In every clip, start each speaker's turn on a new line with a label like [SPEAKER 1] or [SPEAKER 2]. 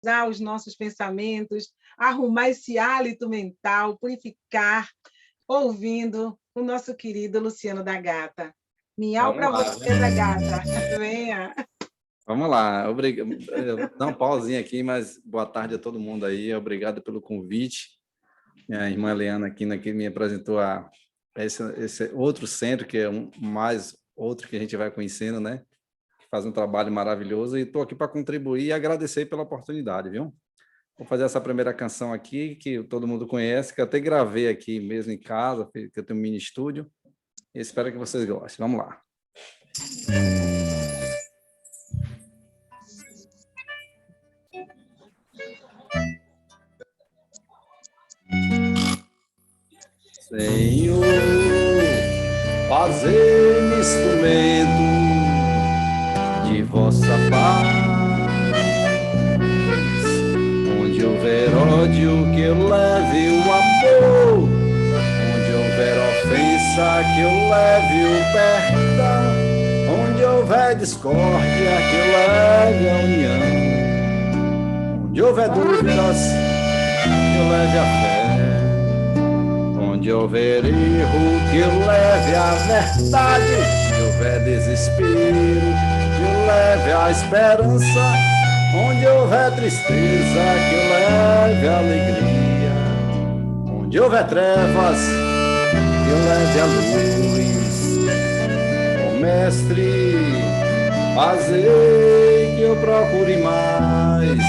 [SPEAKER 1] organizar os nossos pensamentos, arrumar esse hálito mental, purificar, ouvindo o nosso querido Luciano da Gata. Miau para você, da Gata. Venha.
[SPEAKER 2] Vamos lá. Obrigado. Dá um pauzinho aqui, mas boa tarde a todo mundo aí. Obrigado pelo convite. Minha irmã Eliana aqui me apresentou a esse outro centro, que é mais outro que a gente vai conhecendo, né? Que faz um trabalho maravilhoso. E estou aqui para contribuir e agradecer pela oportunidade, viu? Vou fazer essa primeira canção aqui, que todo mundo conhece, que eu até gravei aqui mesmo em casa, que eu tenho um mini estúdio. E espero que vocês gostem. Vamos lá. Senhor, fazer-me instrumento de vossa paz. Onde houver ódio, que eu leve o amor. Onde houver ofensa, que eu leve o perdão. Onde houver discórdia, que eu leve a união. Onde houver dúvidas, que eu leve a fé. Onde houver erro, que eu leve a verdade. Se houver desespero, que eu leve a esperança. Onde houver tristeza, que eu leve a alegria. Onde houver trevas, que eu leve a luz. Ó Mestre, fazei que eu procure mais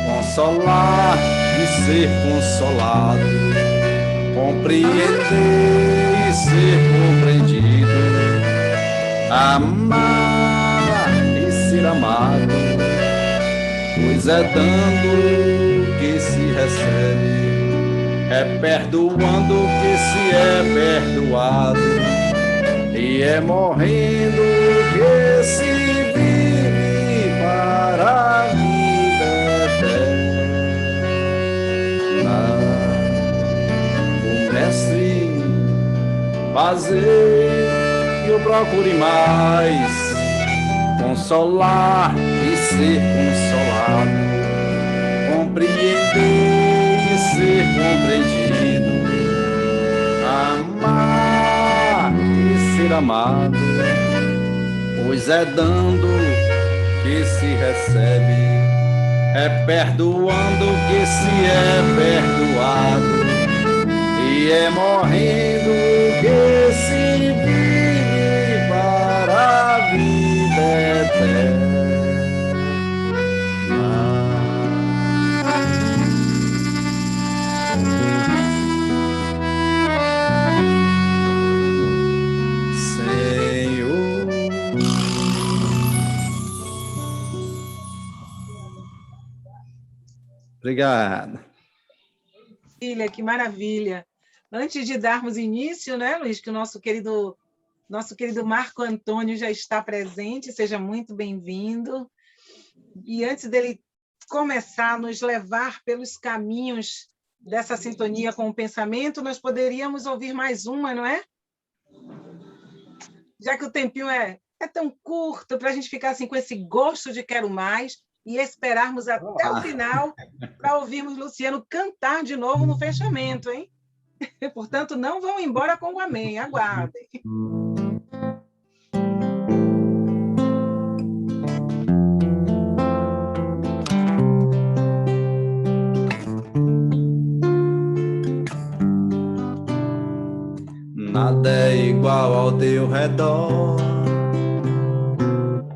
[SPEAKER 2] consolar e ser consolado, compreender e ser compreendido, amar e ser amado, pois é dando que se recebe, é perdoando que se é perdoado, e é morrendo que se vive para a vida eterna. Mestre, fazer que eu procure mais consolar e ser consolado, compreender e ser compreendido, amar e ser amado, pois é dando que se recebe, é perdoando que se é perdoado, e é morrendo que se vive para a vida eterna. Senhor. Obrigado.
[SPEAKER 1] Filha, que maravilha. Antes de darmos início, né, Luiz, que o nosso querido Marco Antônio já está presente, seja muito bem-vindo. E antes dele começar a nos levar pelos caminhos dessa sintonia com o pensamento, nós poderíamos ouvir mais uma, não é? Já que o tempinho é tão curto para a gente ficar assim com esse gosto de quero mais e esperarmos até o final para ouvirmos Luciano cantar de novo no fechamento, hein? Portanto, não vão embora com o amém, aguardem.
[SPEAKER 2] Nada é igual ao teu redor,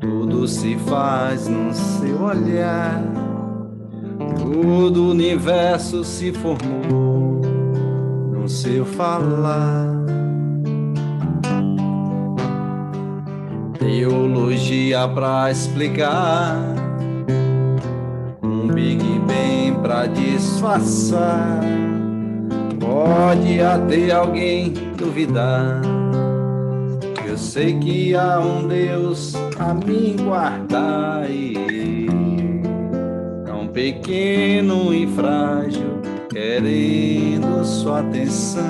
[SPEAKER 2] tudo se faz no seu olhar, todo o universo se formou no seu falar. Teologia pra explicar, um Big Bang pra disfarçar, pode até alguém duvidar. Eu sei que há um Deus a me guardar, e tão pequeno e frágil, querendo sua atenção.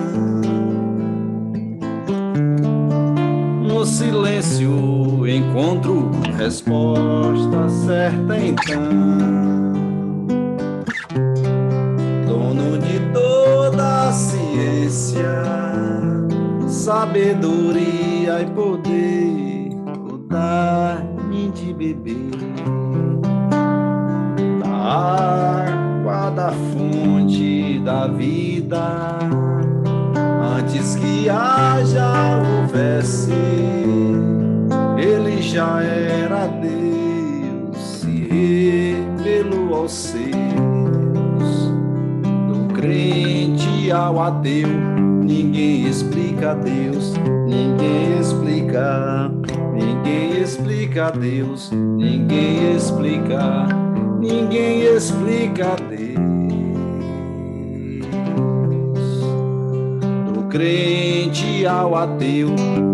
[SPEAKER 2] No silêncio encontro resposta certa então. ciência, sabedoria e poder, o dar-me de beber da água da fonte da vida, antes que haja houvesse, ele já era Deus, se revelou aos seus, do crente ao ateu. Ninguém explica Deus, ninguém explica, ninguém explica Deus, ninguém explica, ninguém explica Deus. Do crente ao ateu,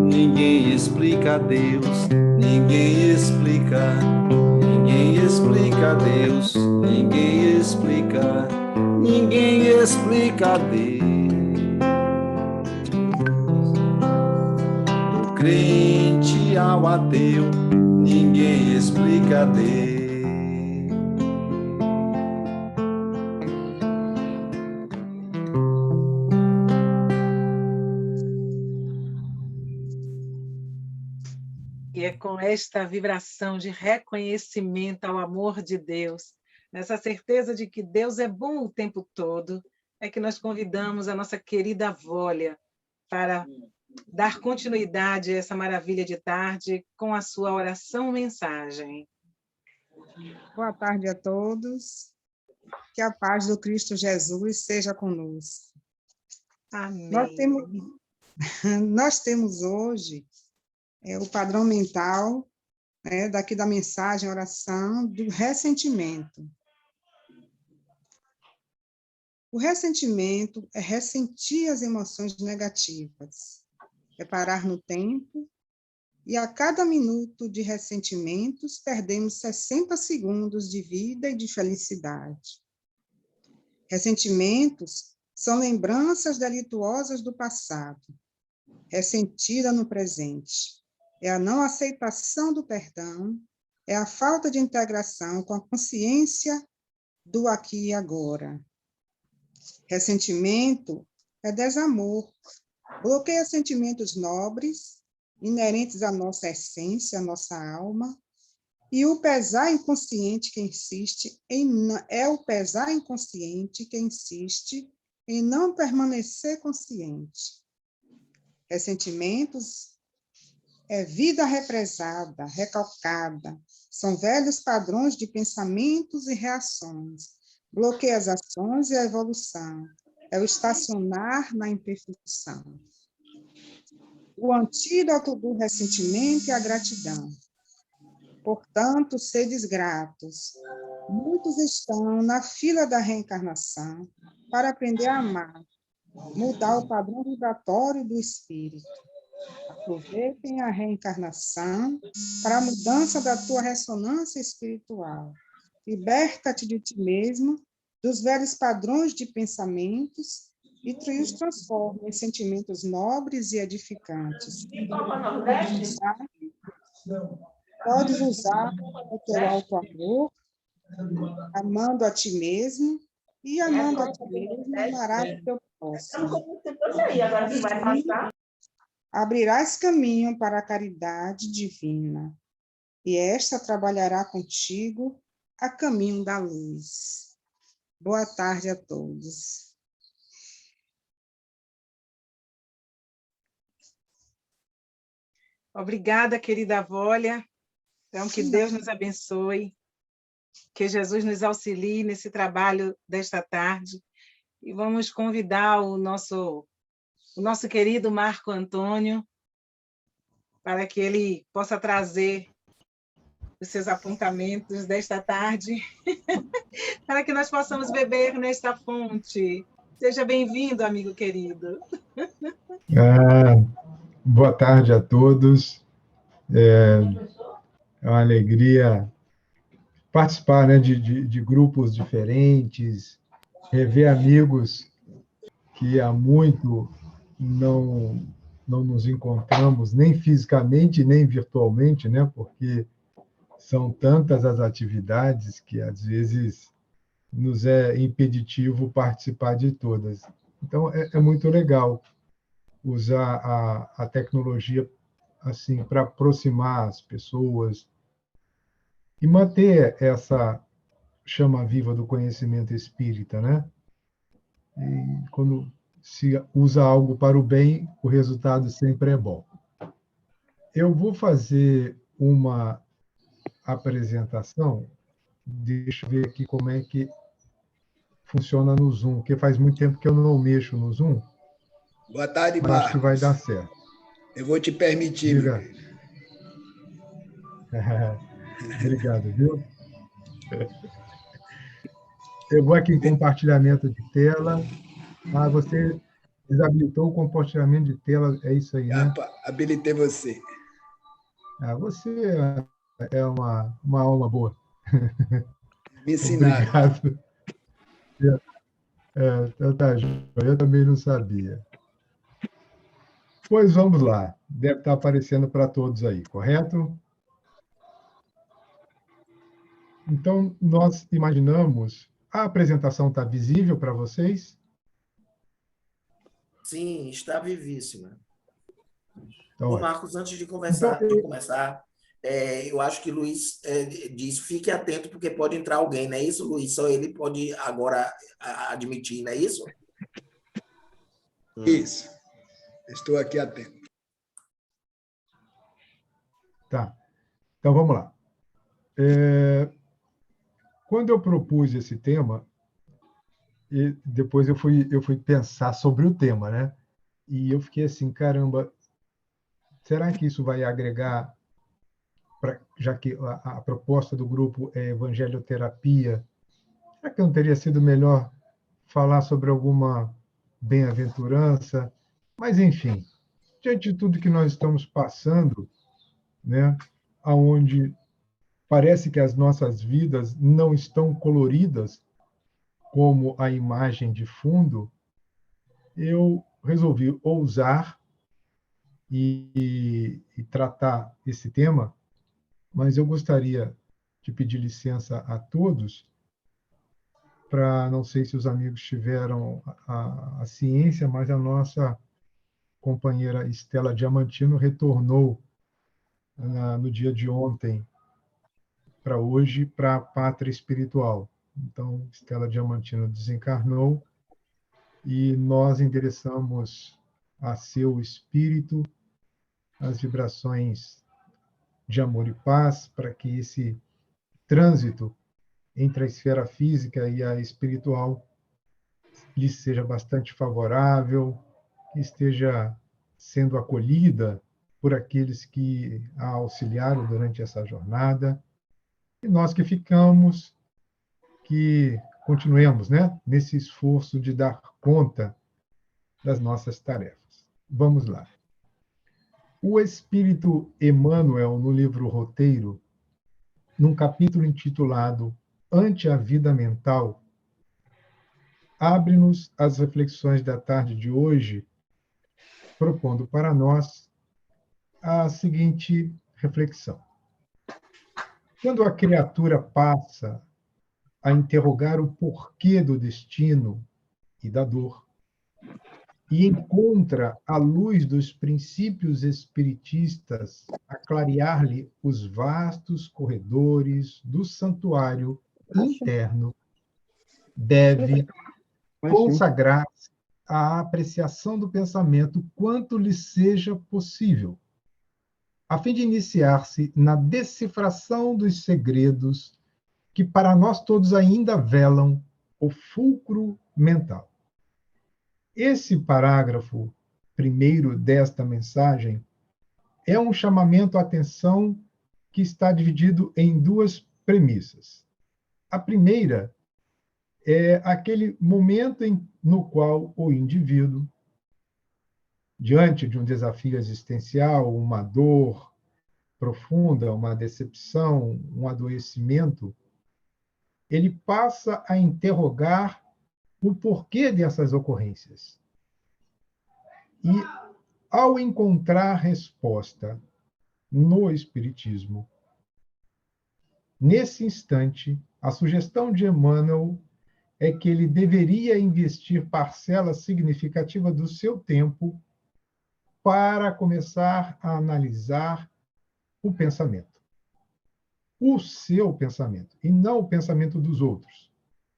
[SPEAKER 2] ninguém explica Deus, ninguém explica, ninguém explica Deus, ninguém explica, ninguém explica Deus. Crente ao ateu, ninguém explica Deus.
[SPEAKER 1] E é com esta vibração de reconhecimento ao amor de Deus, nessa certeza de que Deus é bom o tempo todo, é que nós convidamos a nossa querida Vólia para dar continuidade a essa maravilha de tarde com a sua oração-mensagem.
[SPEAKER 3] Boa tarde a todos. Que a paz do Cristo Jesus seja conosco.
[SPEAKER 1] Amém.
[SPEAKER 3] Nós temos hoje o padrão mental, daqui da mensagem, oração, do ressentimento. O ressentimento é ressentir as emoções negativas, é parar no tempo, e a cada minuto de ressentimentos perdemos 60 segundos de vida e de felicidade. Ressentimentos são lembranças delituosas do passado, ressentida no presente. É a não aceitação do perdão, é a falta de integração com a consciência do aqui e agora. Ressentimento é desamor, bloqueia sentimentos nobres, inerentes à nossa essência, à nossa alma, e o pesar inconsciente que insiste em não permanecer consciente. Ressentimentos é vida represada, recalcada, são velhos padrões de pensamentos e reações, bloqueia as ações e a evolução, é o estacionar na imperfeição. O antídoto do ressentimento é a gratidão. Portanto, sedes gratos. Muitos estão na fila da reencarnação para aprender a amar, mudar o padrão vibratório do espírito. Aproveitem a reencarnação para a mudança da tua ressonância espiritual. Liberta-te de ti mesmo, dos velhos padrões de pensamentos e os transforma em sentimentos nobres e edificantes. Podes usar o teu auto-amor, amando a ti mesmo, e amando a ti mesmo, amarás o teu próximo. Abrirás caminho para a caridade divina, e esta trabalhará contigo a caminho da luz. Boa tarde a todos.
[SPEAKER 1] Obrigada, querida Vólia. Então, que Deus nos abençoe, que Jesus nos auxilie nesse trabalho desta tarde. E vamos convidar o nosso querido Marco Antônio para que ele possa trazer os seus apontamentos desta tarde, para que nós possamos beber nesta fonte. Seja bem-vindo, amigo querido.
[SPEAKER 4] Boa tarde a todos. É uma alegria participar, né, de grupos diferentes, rever amigos que há muito não nos encontramos, nem fisicamente, nem virtualmente, né, porque são tantas as atividades que, às vezes, nos é impeditivo participar de todas. Então, é muito legal usar a tecnologia assim para aproximar as pessoas e manter essa chama viva do conhecimento espírita, né? E quando se usa algo para o bem, o resultado sempre é bom. Eu vou fazer uma apresentação, deixa eu ver aqui como é que funciona no Zoom, porque faz muito tempo que eu não mexo no Zoom,
[SPEAKER 2] Boa tarde,
[SPEAKER 4] mas acho que vai
[SPEAKER 2] Marcos.
[SPEAKER 4] dar certo.
[SPEAKER 2] Eu vou te permitir, meu
[SPEAKER 4] Diga.
[SPEAKER 2] querido.
[SPEAKER 4] Obrigado, viu? Eu vou aqui em compartilhamento de tela. Ah, você desabilitou o compartilhamento de tela, é isso aí, né?
[SPEAKER 2] Habilitei você.
[SPEAKER 4] Ah, você é uma alma boa.
[SPEAKER 2] Me ensinaram.
[SPEAKER 4] Obrigado. Então tá, joia. Eu também não sabia. Pois vamos lá. Deve estar aparecendo para todos aí, correto? Então, nós imaginamos. A apresentação está visível para vocês?
[SPEAKER 5] Sim, está vivíssima.
[SPEAKER 4] Então,
[SPEAKER 5] Ô,
[SPEAKER 4] olha.
[SPEAKER 5] Marcos, antes de
[SPEAKER 4] Então,
[SPEAKER 5] começar, eu acho que Luiz diz, fique atento, porque pode entrar alguém, não é isso, Luiz? Só ele pode agora admitir, não é isso?
[SPEAKER 2] Isso. Estou aqui atento.
[SPEAKER 4] tá. Então, vamos lá. Quando eu propus esse tema, e depois eu fui pensar sobre o tema, né? E eu fiquei assim, caramba, será que isso vai agregar, já que a proposta do grupo é evangelioterapia, será que não teria sido melhor falar sobre alguma bem-aventurança? Mas, enfim, diante de tudo que nós estamos passando, né, aonde parece que as nossas vidas não estão coloridas como a imagem de fundo, eu resolvi ousar e tratar esse tema, mas eu gostaria de pedir licença a todos para, não sei se os amigos tiveram a ciência, mas a nossa companheira Estela Diamantino retornou no dia de ontem para hoje para a pátria espiritual. Então, Estela Diamantino desencarnou e nós endereçamos a seu espírito as vibrações de amor e paz para que esse trânsito entre a esfera física e a espiritual lhe seja bastante favorável, que esteja sendo acolhida por aqueles que a auxiliaram durante essa jornada, e nós que ficamos, que continuemos, né, nesse esforço de dar conta das nossas tarefas. Vamos lá. O Espírito Emmanuel, no livro Roteiro, num capítulo intitulado Ante a Vida Mental, abre-nos as reflexões da tarde de hoje, propondo para nós a seguinte reflexão. Quando a criatura passa a interrogar o porquê do destino e da dor, e encontra a luz dos princípios espiritistas a clarear-lhe os vastos corredores do santuário interno, deve consagrar-se à apreciação do pensamento quanto lhe seja possível, a fim de iniciar-se na decifração dos segredos que para nós todos ainda velam o fulcro mental. Esse parágrafo primeiro desta mensagem é um chamamento à atenção que está dividido em duas premissas. A primeira é aquele momento no qual o indivíduo, diante de um desafio existencial, uma dor profunda, uma decepção, um adoecimento, ele passa a interrogar o porquê dessas ocorrências. E, ao encontrar resposta no Espiritismo, nesse instante, a sugestão de Emmanuel é que ele deveria investir parcela significativa do seu tempo para começar a analisar o pensamento. O seu pensamento, e não o pensamento dos outros,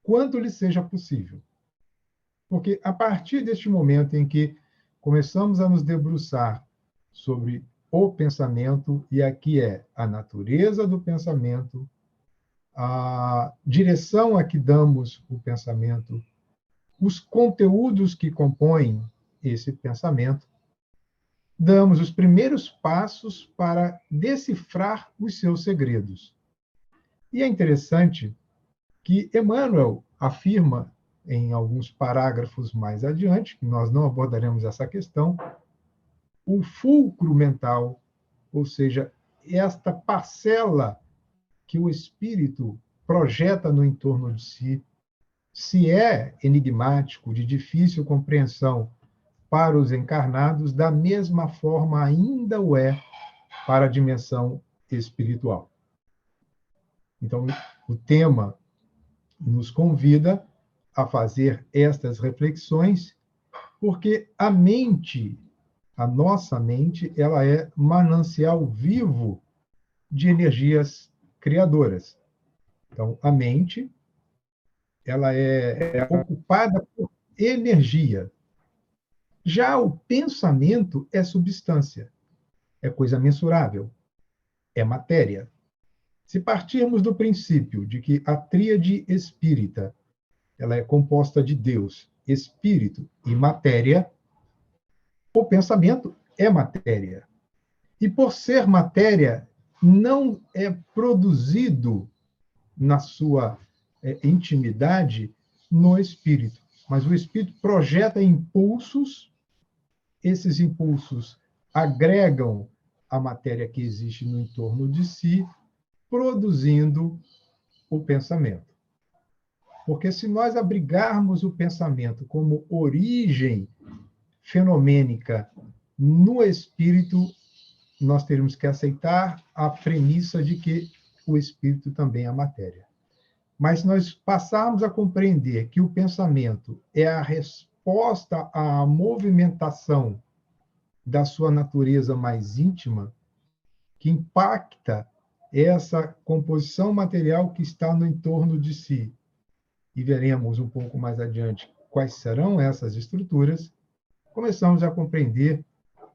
[SPEAKER 4] quando lhe seja possível. Porque a partir deste momento em que começamos a nos debruçar sobre o pensamento, e aqui é a natureza do pensamento, a direção a que damos o pensamento, os conteúdos que compõem esse pensamento, damos os primeiros passos para decifrar os seus segredos. E é interessante que Emmanuel afirma, em alguns parágrafos mais adiante, que nós não abordaremos essa questão, o fulcro mental, ou seja, esta parcela que o espírito projeta no entorno de si, se é enigmático, de difícil compreensão para os encarnados, da mesma forma ainda o é para a dimensão espiritual. Então, o tema nos convida a fazer estas reflexões, porque a mente, a nossa mente, ela é manancial vivo de energias criadoras. Então, a mente, ela é ocupada por energia. Já o pensamento é substância, é coisa mensurável, é matéria. Se partirmos do princípio de que a tríade espírita ela é composta de Deus, espírito e matéria, o pensamento é matéria. E por ser matéria, não é produzido na sua intimidade no espírito, mas o espírito projeta impulsos, esses impulsos agregam a matéria que existe no entorno de si, produzindo o pensamento. Porque se nós abrigarmos o pensamento como origem fenomênica no espírito, nós teremos que aceitar a premissa de que o espírito também é matéria. Mas se nós passarmos a compreender que o pensamento é a resposta à movimentação da sua natureza mais íntima, que impacta essa composição material que está no entorno de si, e veremos um pouco mais adiante quais serão essas estruturas, começamos a compreender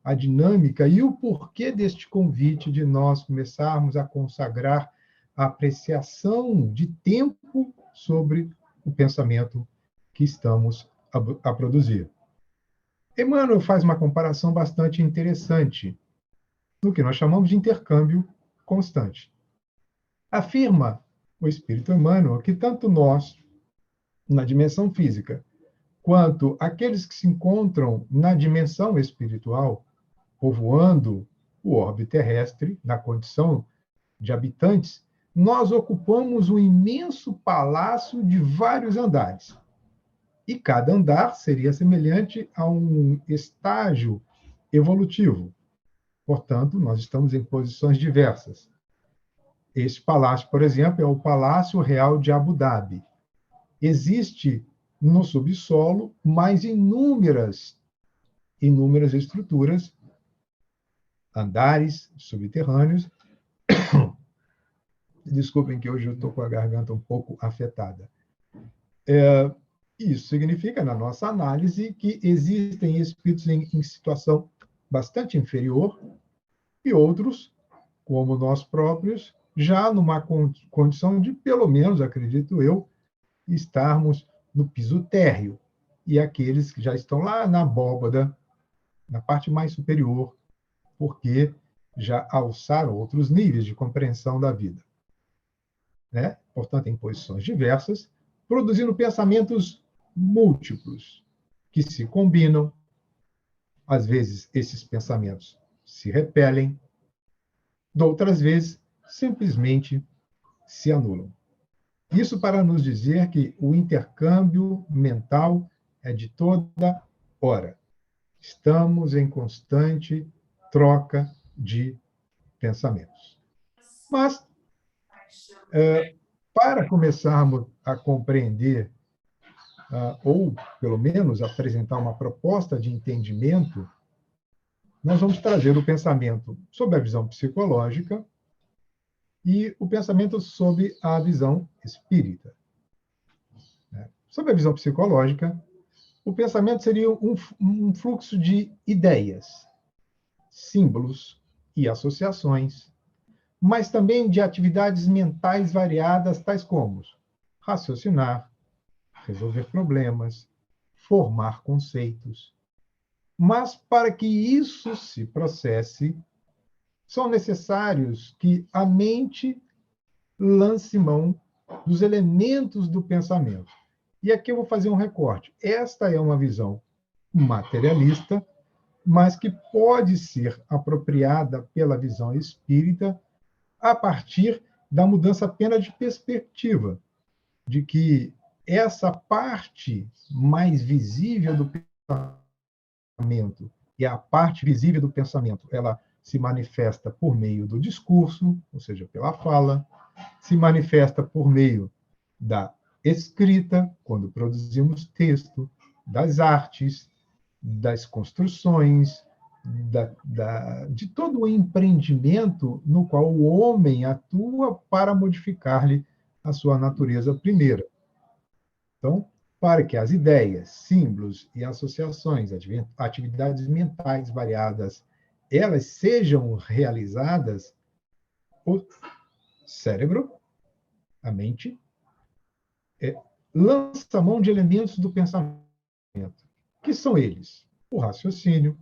[SPEAKER 4] a dinâmica e o porquê deste convite de nós começarmos a consagrar a apreciação de tempo sobre o pensamento que estamos a produzir. Emmanuel faz uma comparação bastante interessante no que nós chamamos de intercâmbio constante. Afirma o Espírito Emmanuel que tanto nós, na dimensão física, quanto aqueles que se encontram na dimensão espiritual, povoando o orbe terrestre, na condição de habitantes, nós ocupamos um imenso palácio de vários andares. E cada andar seria semelhante a um estágio evolutivo. Portanto, nós estamos em posições diversas. Este palácio, por exemplo, é o Palácio Real de Abu Dhabi. Existe no subsolo mais inúmeras estruturas, andares subterrâneos. Desculpem que hoje eu estou com a garganta um pouco afetada. Isso significa, na nossa análise, que existem espíritos em situação bastante inferior e outros, como nós próprios, já numa condição de, pelo menos, acredito eu, estarmos no piso térreo, e aqueles que já estão lá na abóbada, na parte mais superior, porque já alçaram outros níveis de compreensão da vida. Né? Portanto, em posições diversas, produzindo pensamentos múltiplos, que se combinam. Às vezes, esses pensamentos se repelem, de outras vezes, simplesmente se anulam. Isso para nos dizer que o intercâmbio mental é de toda hora. Estamos em constante troca de pensamentos. Mas, para começarmos a compreender ou, pelo menos, apresentar uma proposta de entendimento, nós vamos trazer o pensamento sob a visão psicológica e o pensamento sob a visão espírita. Sob a visão psicológica, o pensamento seria um fluxo de ideias, símbolos e associações, mas também de atividades mentais variadas, tais como raciocinar, resolver problemas, formar conceitos. Mas, para que isso se processe, são necessários que a mente lance mão dos elementos do pensamento. E aqui eu vou fazer um recorte. Esta é uma visão materialista, mas que pode ser apropriada pela visão espírita a partir da mudança apenas de perspectiva, de que essa parte mais visível do pensamento, e a parte visível do pensamento, ela se manifesta por meio do discurso, ou seja, pela fala, se manifesta por meio da escrita, quando produzimos texto, das artes, das construções, de todo o empreendimento no qual o homem atua para modificar-lhe a sua natureza primeira. Então, para que as ideias, símbolos e associações, atividades mentais variadas, elas sejam realizadas, o cérebro, a mente, lança a mão de elementos do pensamento, que são eles: o raciocínio,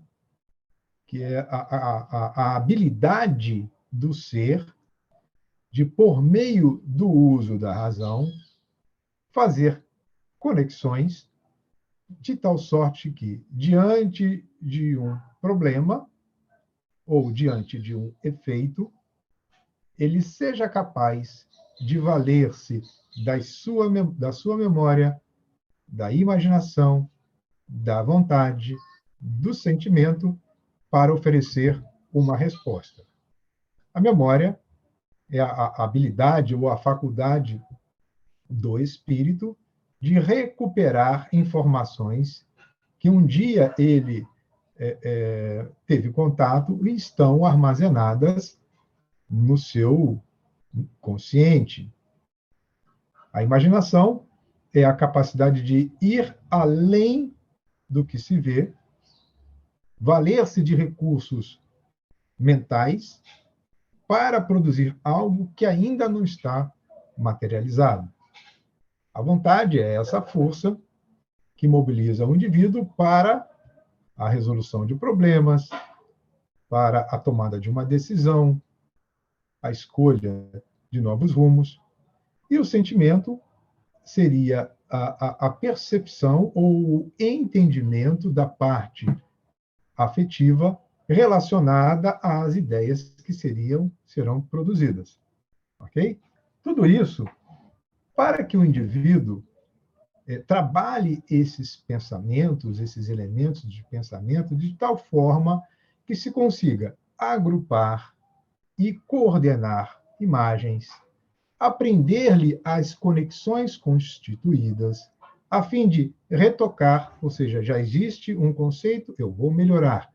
[SPEAKER 4] que é a habilidade do ser de, por meio do uso da razão, fazer conexões de tal sorte que, diante de um problema ou diante de um efeito, ele seja capaz de valer-se da sua memória, da imaginação, da vontade, do sentimento, para oferecer uma resposta. A memória é a habilidade ou a faculdade do espírito de recuperar informações que um dia ele teve contato e estão armazenadas no seu consciente. A imaginação é a capacidade de ir além do que se vê, valer-se de recursos mentais para produzir algo que ainda não está materializado. A vontade é essa força que mobiliza o indivíduo para a resolução de problemas, para a tomada de uma decisão, a escolha de novos rumos. E o sentimento seria a percepção ou o entendimento da parte afetiva relacionada às ideias que serão produzidas. Ok? Tudo isso para que o indivíduo trabalhe esses pensamentos, esses elementos de pensamento, de tal forma que se consiga agrupar e coordenar imagens, aprender-lhe as conexões constituídas, a fim de retocar, ou seja, já existe um conceito, eu vou melhorar,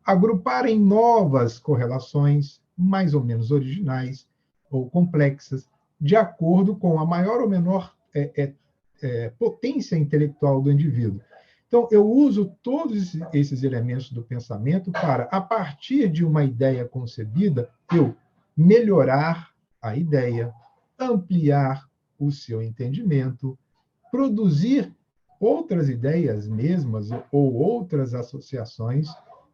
[SPEAKER 4] agrupar em novas correlações, mais ou menos originais ou complexas, de acordo com a maior ou menor potência intelectual do indivíduo. Então, eu uso todos esses elementos do pensamento para, a partir de uma ideia concebida, eu melhorar a ideia, ampliar o seu entendimento, produzir outras ideias mesmas ou outras associações,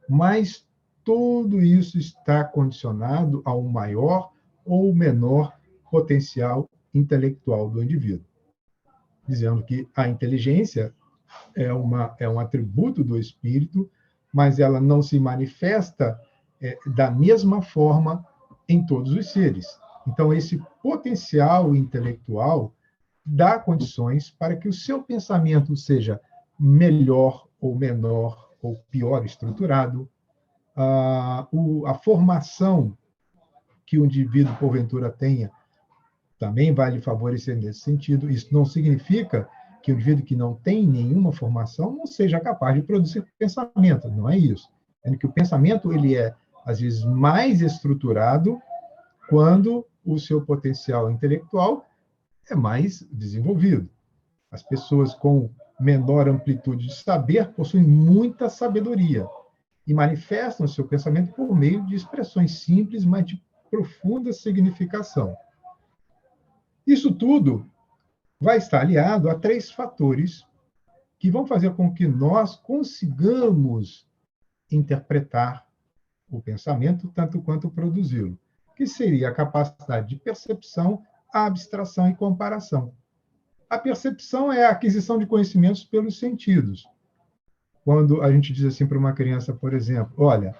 [SPEAKER 4] mas tudo isso está condicionado a um maior ou menor potencial intelectual do indivíduo. Dizendo que a inteligência é um atributo do espírito, mas ela não se manifesta da mesma forma em todos os seres. Então, esse potencial intelectual dá condições para que o seu pensamento seja melhor ou menor ou pior estruturado. A formação que o indivíduo, porventura, tenha também vai lhe favorecer nesse sentido. Isso não significa que o indivíduo que não tem nenhuma formação não seja capaz de produzir pensamento. Não é isso. É que o pensamento ele é, às vezes, mais estruturado quando o seu potencial intelectual é mais desenvolvido. As pessoas com menor amplitude de saber possuem muita sabedoria e manifestam o seu pensamento por meio de expressões simples, mas de profunda significação. Isso tudo vai estar aliado a 3 fatores que vão fazer com que nós consigamos interpretar o pensamento tanto quanto produzi-lo, que seria a capacidade de percepção, abstração e comparação. A percepção é a aquisição de conhecimentos pelos sentidos. Quando a gente diz assim para uma criança, por exemplo, olha,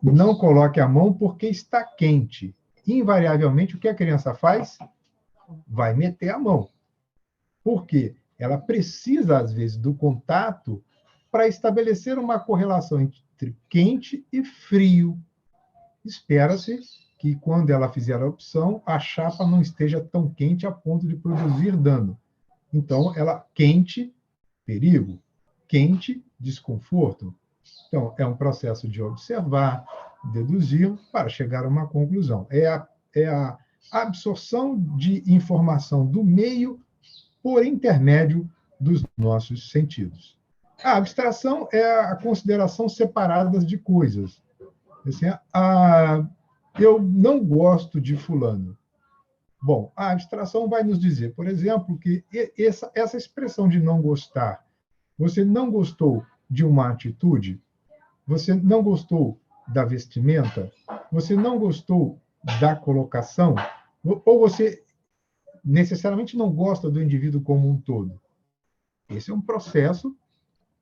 [SPEAKER 4] não coloque a mão porque está quente. Invariavelmente, o que a criança faz? Vai meter a mão. Por quê? Ela precisa, às vezes, do contato para estabelecer uma correlação entre quente e frio. Espera-se que, quando ela fizer a opção, a chapa não esteja tão quente a ponto de produzir dano. Então, ela quente, perigo. Quente, desconforto. Então, é um processo de observar, deduzir, para chegar a uma conclusão. É a absorção de informação do meio por intermédio dos nossos sentidos. A abstração é a consideração separada de coisas. Assim, eu não gosto de fulano. Bom, a abstração vai nos dizer, por exemplo, que essa expressão de não gostar, você não gostou de uma atitude, você não gostou da vestimenta, você não gostou da colocação, ou você necessariamente não gosta do indivíduo como um todo. Esse é um processo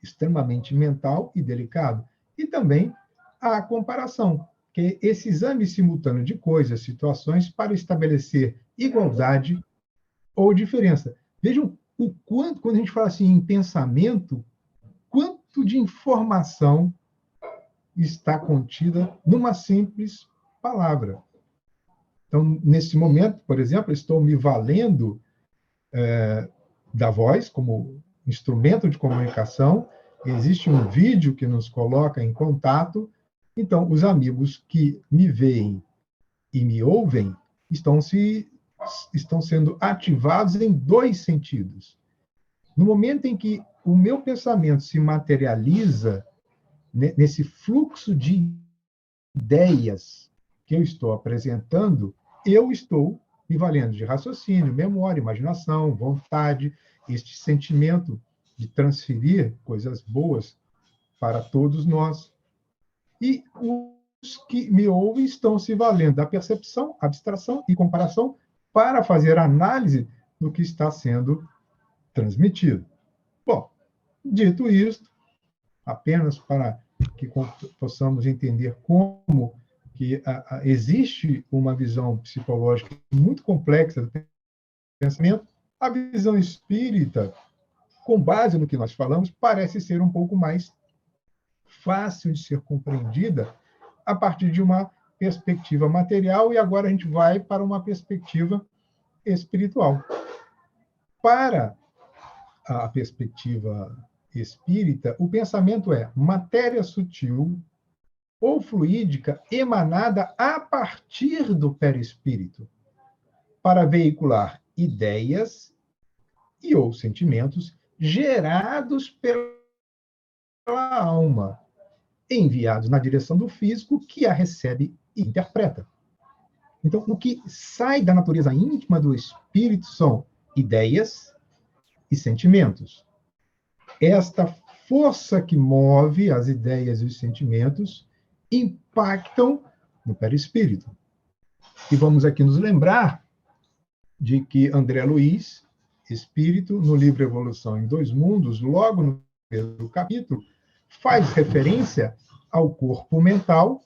[SPEAKER 4] extremamente mental e delicado. E também a comparação, que é esse exame simultâneo de coisas, situações, para estabelecer igualdade ou diferença. Vejam o quanto, quando a gente fala assim em pensamento, quanto de informação está contida numa simples palavra. Então, nesse momento, por exemplo, estou me valendo da voz como instrumento de comunicação. Existe um vídeo que nos coloca em contato. Então, os amigos que me veem e me ouvem estão sendo ativados em 2 sentidos. No momento em que o meu pensamento se materializa nesse fluxo de ideias que eu estou apresentando, eu estou me valendo de raciocínio, memória, imaginação, vontade, este sentimento de transferir coisas boas para todos nós. E os que me ouvem estão se valendo da percepção, abstração e comparação para fazer análise do que está sendo transmitido. Bom, dito isto, apenas para que possamos entender como que existe uma visão psicológica muito complexa do pensamento, a visão espírita, com base no que nós falamos, parece ser um pouco mais fácil de ser compreendida a partir de uma perspectiva material, e agora a gente vai para uma perspectiva espiritual. Para a perspectiva espírita, o pensamento é matéria sutil ou fluídica emanada a partir do perispírito, para veicular ideias e ou sentimentos gerados pela alma, enviados na direção do físico, que a recebe e interpreta. Então, o que sai da natureza íntima do espírito são ideias e sentimentos. Esta força que move as ideias e os sentimentos impactam no perispírito. E vamos aqui nos lembrar de que André Luiz, espírito, no livro Evolução em Dois Mundos, logo no primeiro capítulo, faz referência ao corpo mental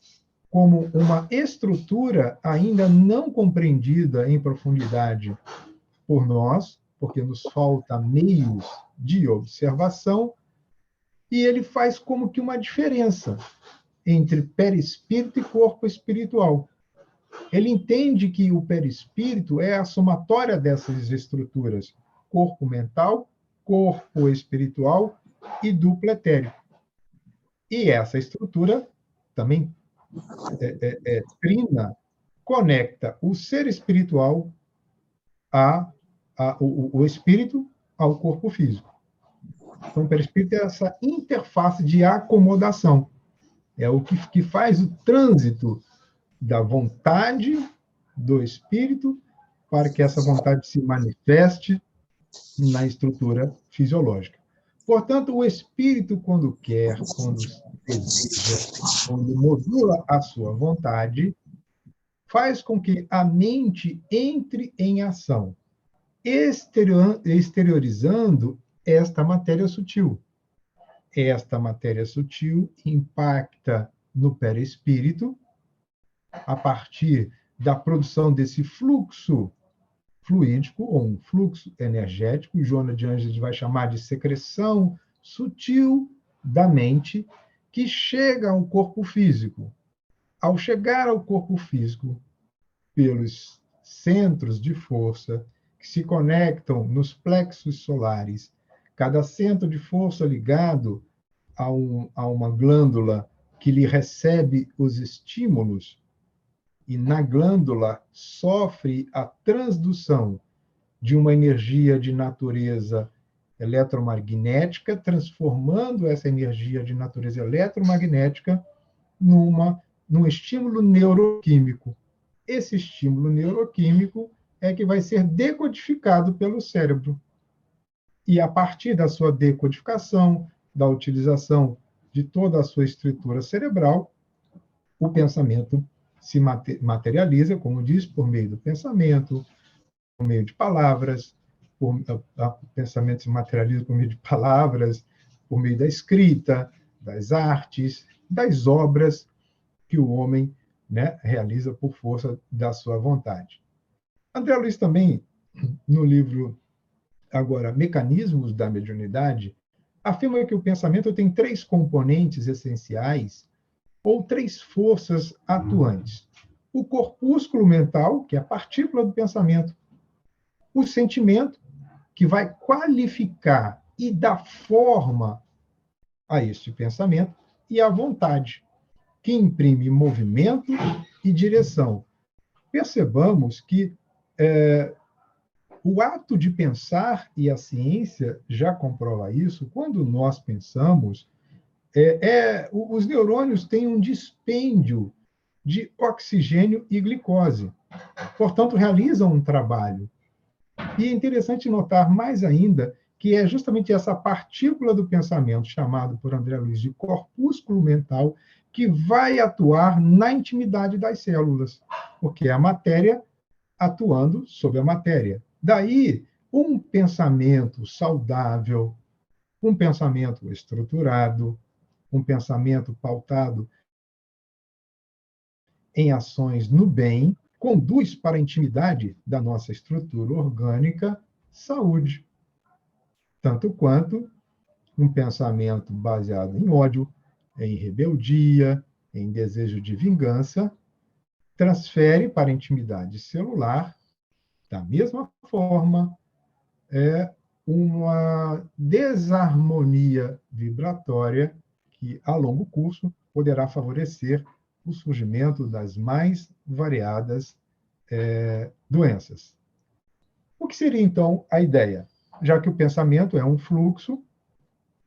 [SPEAKER 4] como uma estrutura ainda não compreendida em profundidade por nós, porque nos falta meios de observação, e ele faz como que uma diferença entre perispírito e corpo espiritual. Ele entende que o perispírito é a somatória dessas estruturas, corpo mental, corpo espiritual e duplo etérico. E essa estrutura também trina, conecta o ser espiritual o espírito ao corpo físico. Então, o perispírito é essa interface de acomodação. É o que faz o trânsito da vontade do espírito para que essa vontade se manifeste na estrutura fisiológica. Portanto, o espírito, quando quer, quando deseja, quando modula a sua vontade, faz com que a mente entre em ação, exteriorizando esta matéria sutil. Esta matéria sutil impacta no perispírito, a partir da produção desse fluxo fluídico, ou um fluxo energético, Joana de Ângeles vai chamar de secreção sutil da mente, que chega ao corpo físico. Ao chegar ao corpo físico, pelos centros de força que se conectam nos plexos solares, cada centro de força ligado a uma glândula que lhe recebe os estímulos, e na glândula sofre a transdução de uma energia de natureza eletromagnética, transformando essa energia de natureza eletromagnética num estímulo neuroquímico. Esse estímulo neuroquímico é que vai ser decodificado pelo cérebro. E a partir da sua decodificação, da utilização de toda a sua estrutura cerebral, o pensamento se materializa, como diz, por meio do pensamento, por meio de palavras, o pensamento se materializa por meio de palavras, por meio da escrita, das artes, das obras que o homem, né, realiza por força da sua vontade. André Luiz também, no livro, agora, Mecanismos da Mediunidade, afirma que o pensamento tem 3 componentes essenciais, ou 3 forças atuantes. O corpúsculo mental, que é a partícula do pensamento, o sentimento, que vai qualificar e dar forma a este pensamento, e a vontade, que imprime movimento e direção. Percebamos que o ato de pensar, e a ciência já comprova isso, quando nós pensamos, os neurônios têm um dispêndio de oxigênio e glicose. Portanto, realizam um trabalho. E é interessante notar mais ainda que é justamente essa partícula do pensamento, chamado por André Luiz de corpúsculo mental, que vai atuar na intimidade das células, porque é a matéria atuando sobre a matéria. Daí, um pensamento saudável, um pensamento estruturado, um pensamento pautado em ações no bem, conduz para a intimidade da nossa estrutura orgânica saúde. Tanto quanto um pensamento baseado em ódio, em rebeldia, em desejo de vingança, transfere para a intimidade celular, da mesma forma, uma desarmonia vibratória que, a longo curso, poderá favorecer o surgimento das mais variadas doenças. O que seria, então, a ideia? Já que o pensamento é um fluxo,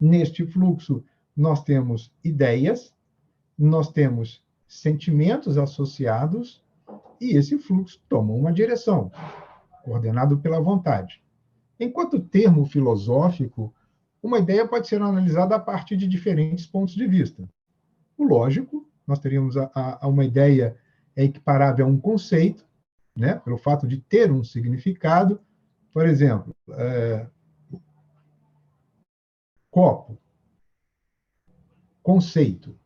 [SPEAKER 4] neste fluxo nós temos ideias, nós temos sentimentos associados, e esse fluxo toma uma direção, coordenado pela vontade. Enquanto termo filosófico, uma ideia pode ser analisada a partir de diferentes pontos de vista. O lógico, nós teríamos uma ideia equiparável a um conceito, né, pelo fato de ter um significado. Por exemplo, copo, conceito.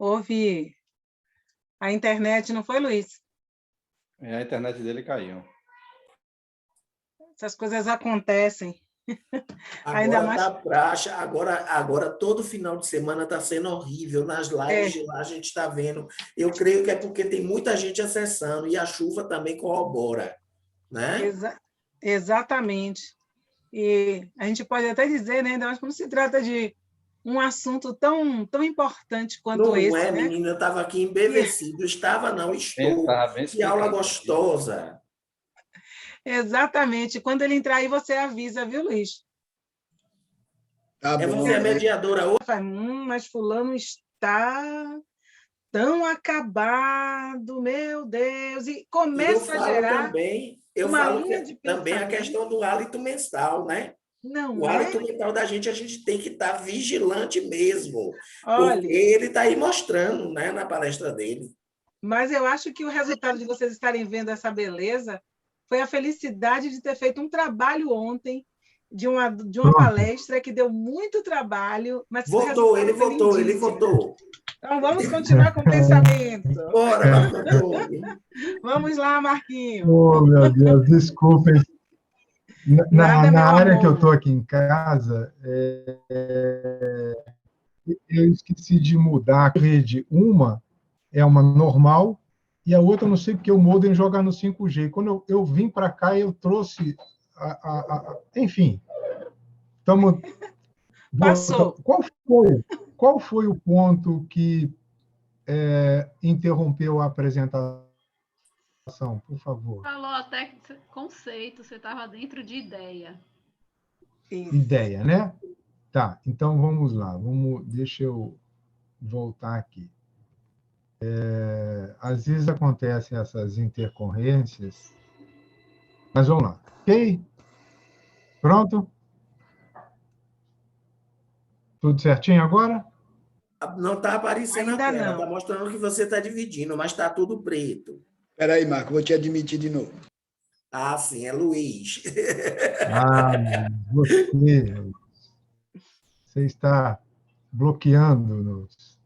[SPEAKER 1] houve a internet, não foi, Luiz?
[SPEAKER 2] A internet dele caiu.
[SPEAKER 1] Essas coisas acontecem. Ainda
[SPEAKER 5] Agora
[SPEAKER 1] mais.
[SPEAKER 5] tá praxe, agora todo final de semana está sendo horrível. Nas lives de lá a gente está vendo. Eu creio que é porque tem muita gente acessando e a chuva também corrobora, né?
[SPEAKER 1] Exatamente. E a gente pode até dizer, né, ainda mais quando se trata de um assunto tão importante quanto
[SPEAKER 5] Não
[SPEAKER 1] esse,
[SPEAKER 5] é,
[SPEAKER 1] né?
[SPEAKER 5] menina? Eu estava aqui embevecido. Estava, não, estou.
[SPEAKER 2] Tá bem
[SPEAKER 5] Que aula
[SPEAKER 2] explicado.
[SPEAKER 5] gostosa.
[SPEAKER 1] Exatamente. Quando ele entrar aí, você avisa, viu, Luiz?
[SPEAKER 6] Tá
[SPEAKER 5] É
[SPEAKER 6] bom,
[SPEAKER 5] você a mediadora hoje?
[SPEAKER 1] Faz, mas fulano está tão acabado, meu Deus, e
[SPEAKER 5] E eu
[SPEAKER 1] começa a
[SPEAKER 5] falo
[SPEAKER 1] gerar
[SPEAKER 5] também, eu
[SPEAKER 1] uma
[SPEAKER 5] falo
[SPEAKER 1] linha
[SPEAKER 5] que
[SPEAKER 1] de
[SPEAKER 5] também a
[SPEAKER 1] pensamento,
[SPEAKER 5] questão do hálito mensal, né? O
[SPEAKER 1] não é?
[SPEAKER 5] hálito mental da gente, a gente tem que estar vigilante mesmo, porque
[SPEAKER 1] Olha,
[SPEAKER 5] ele está aí mostrando, né, na palestra dele.
[SPEAKER 1] mas eu acho que o resultado de vocês estarem vendo essa beleza foi a felicidade de ter feito um trabalho ontem de uma
[SPEAKER 4] Pronto.
[SPEAKER 1] palestra que deu muito trabalho, mas que o
[SPEAKER 5] Votou,
[SPEAKER 1] resultado
[SPEAKER 5] ele
[SPEAKER 1] foi
[SPEAKER 5] votou, ele
[SPEAKER 1] lindíssimo.
[SPEAKER 5] votou.
[SPEAKER 1] Então, vamos continuar com o pensamento.
[SPEAKER 5] Bora, Marco Antônio.
[SPEAKER 1] Vamos lá, Marquinho.
[SPEAKER 4] Oh, meu Deus, desculpem.
[SPEAKER 1] Nada,
[SPEAKER 4] Na
[SPEAKER 1] meu
[SPEAKER 4] área que eu estou
[SPEAKER 1] amor.
[SPEAKER 4] aqui em casa, eu esqueci de mudar a rede. Uma é uma normal e a outra, eu não sei porque o modem joga no 5G. Quando eu vim para cá, eu trouxe. Enfim, estamos.
[SPEAKER 1] Passou.
[SPEAKER 4] Qual foi o ponto que interrompeu a apresentação, por favor?
[SPEAKER 7] Falou até conceito, você estava dentro de ideia.
[SPEAKER 1] Isso.
[SPEAKER 4] Ideia, né? Tá, então vamos lá. Deixa eu voltar aqui. Às vezes acontecem essas intercorrências, mas vamos lá. Ok? Pronto? Tudo certinho agora?
[SPEAKER 5] Não está aparecendo a
[SPEAKER 1] Ainda
[SPEAKER 5] tela, está
[SPEAKER 1] não.
[SPEAKER 5] mostrando que você está dividindo, mas está tudo preto.
[SPEAKER 6] Espera aí, Marco, vou te admitir de novo.
[SPEAKER 5] Ah, sim, é Luiz.
[SPEAKER 4] Ah, você está bloqueando-nos.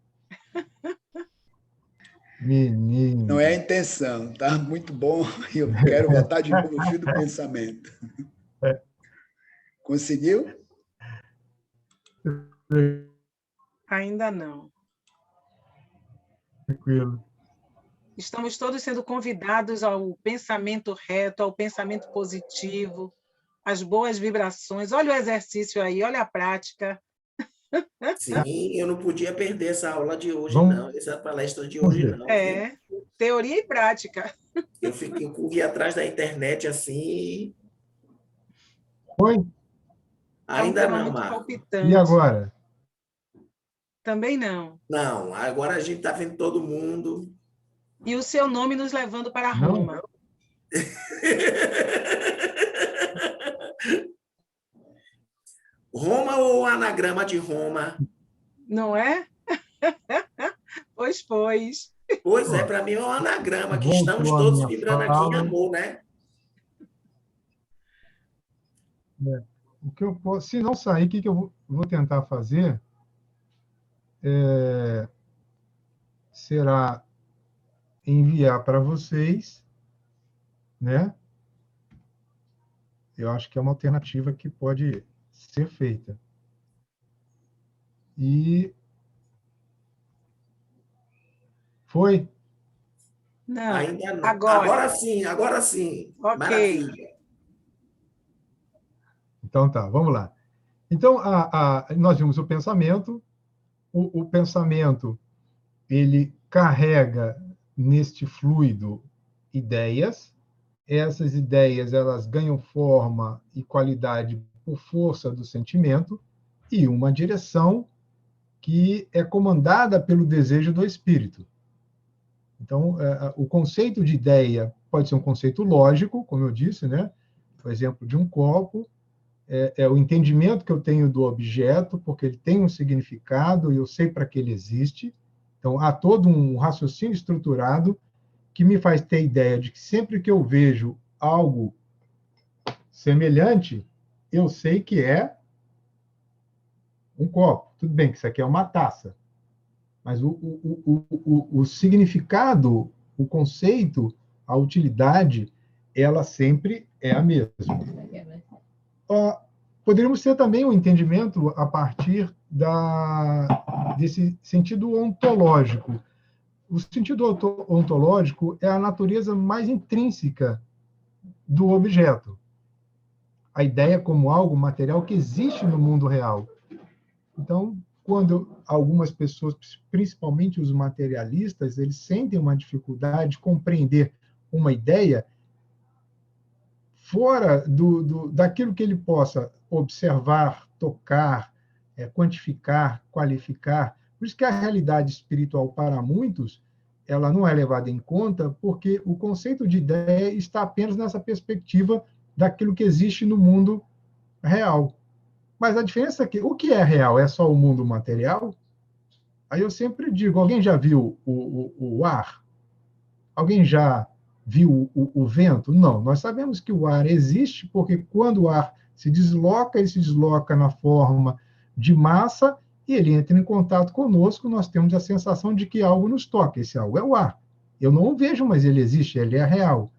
[SPEAKER 4] Menino.
[SPEAKER 6] Não é a intenção, tá muito bom. Eu quero voltar de novo o fio do pensamento. Conseguiu?
[SPEAKER 1] Ainda não.
[SPEAKER 4] Tranquilo.
[SPEAKER 1] Estamos todos sendo convidados ao pensamento reto, ao pensamento positivo, às boas vibrações. Olha o exercício aí, olha a prática.
[SPEAKER 5] Sim, eu não podia perder essa aula de hoje,
[SPEAKER 4] Vamos
[SPEAKER 5] não. Essa palestra de hoje,
[SPEAKER 4] ver.
[SPEAKER 5] não. Viu?
[SPEAKER 1] Teoria e prática.
[SPEAKER 5] Eu corri atrás da internet assim.
[SPEAKER 4] Foi?
[SPEAKER 1] É um
[SPEAKER 5] Ainda
[SPEAKER 1] tema
[SPEAKER 5] não,
[SPEAKER 1] muito
[SPEAKER 5] Marco.
[SPEAKER 1] palpitante.
[SPEAKER 4] E agora?
[SPEAKER 1] Também não.
[SPEAKER 5] Não, agora a gente está vendo todo mundo.
[SPEAKER 1] E o seu nome nos levando para
[SPEAKER 4] Não?
[SPEAKER 1] Roma.
[SPEAKER 5] Roma ou anagrama de Roma?
[SPEAKER 1] Não é? Pois.
[SPEAKER 5] Pois é, para mim é um anagrama, que estamos
[SPEAKER 4] Voltou a
[SPEAKER 5] todos
[SPEAKER 4] minha
[SPEAKER 5] vibrando aqui em
[SPEAKER 4] fala.
[SPEAKER 5] amor, né?
[SPEAKER 4] O que eu posso, se não sair, o que eu vou tentar fazer será enviar para vocês, né? Eu acho que é uma alternativa que pode ser feita. E foi?
[SPEAKER 1] Não.
[SPEAKER 5] Ainda não.
[SPEAKER 1] Agora.
[SPEAKER 5] Agora sim.
[SPEAKER 1] Ok.
[SPEAKER 5] Maravilha.
[SPEAKER 4] Então tá, vamos lá. Então, nós vimos o pensamento. O pensamento, ele carrega neste fluido ideias. Essas ideias, elas ganham forma e qualidade por força do sentimento e uma direção que é comandada pelo desejo do espírito. Então, o conceito de ideia pode ser um conceito lógico, como eu disse, né? Por exemplo, de um copo, é o entendimento que eu tenho do objeto, porque ele tem um significado e eu sei para que ele existe. Então, há todo um raciocínio estruturado que me faz ter a ideia de que sempre que eu vejo algo semelhante, eu sei que é um copo. Tudo bem que isso aqui é uma taça, Mas o significado, o conceito, a utilidade, ela sempre é a mesma. Poderíamos ter também um entendimento a partir desse sentido ontológico. O sentido ontológico é a natureza mais intrínseca do objeto. A ideia como algo material que existe no mundo real. Então, quando algumas pessoas, principalmente os materialistas, eles sentem uma dificuldade de compreender uma ideia fora daquilo que ele possa observar, tocar, quantificar, qualificar. Por isso que a realidade espiritual, para muitos, ela não é levada em conta, porque o conceito de ideia está apenas nessa perspectiva daquilo que existe no mundo real. Mas a diferença é que o que é real é só o mundo material? Aí eu sempre digo, alguém já viu o ar? Alguém já viu o vento? Não, nós sabemos que o ar existe, porque quando o ar se desloca, ele se desloca na forma de massa e ele entra em contato conosco, nós temos a sensação de que algo nos toca. Esse algo é o ar. Eu não o vejo, mas ele existe, ele é real.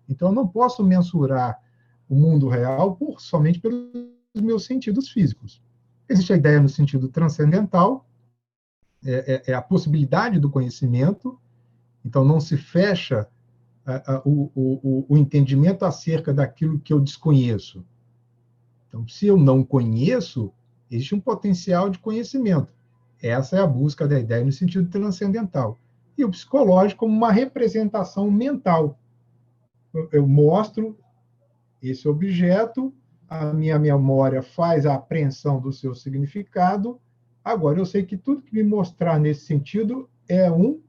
[SPEAKER 4] Então, eu não posso mensurar o mundo real somente pelos meus sentidos físicos. Existe a ideia no sentido transcendental, é a possibilidade do conhecimento, então não se fecha o entendimento acerca daquilo que eu desconheço. Então, se eu não conheço, existe um potencial de conhecimento. Essa é a busca da ideia no sentido transcendental. E o psicológico como uma representação mental. Eu mostro esse objeto, a minha memória faz a apreensão do seu significado, agora eu sei que tudo que me mostrar nesse sentido é um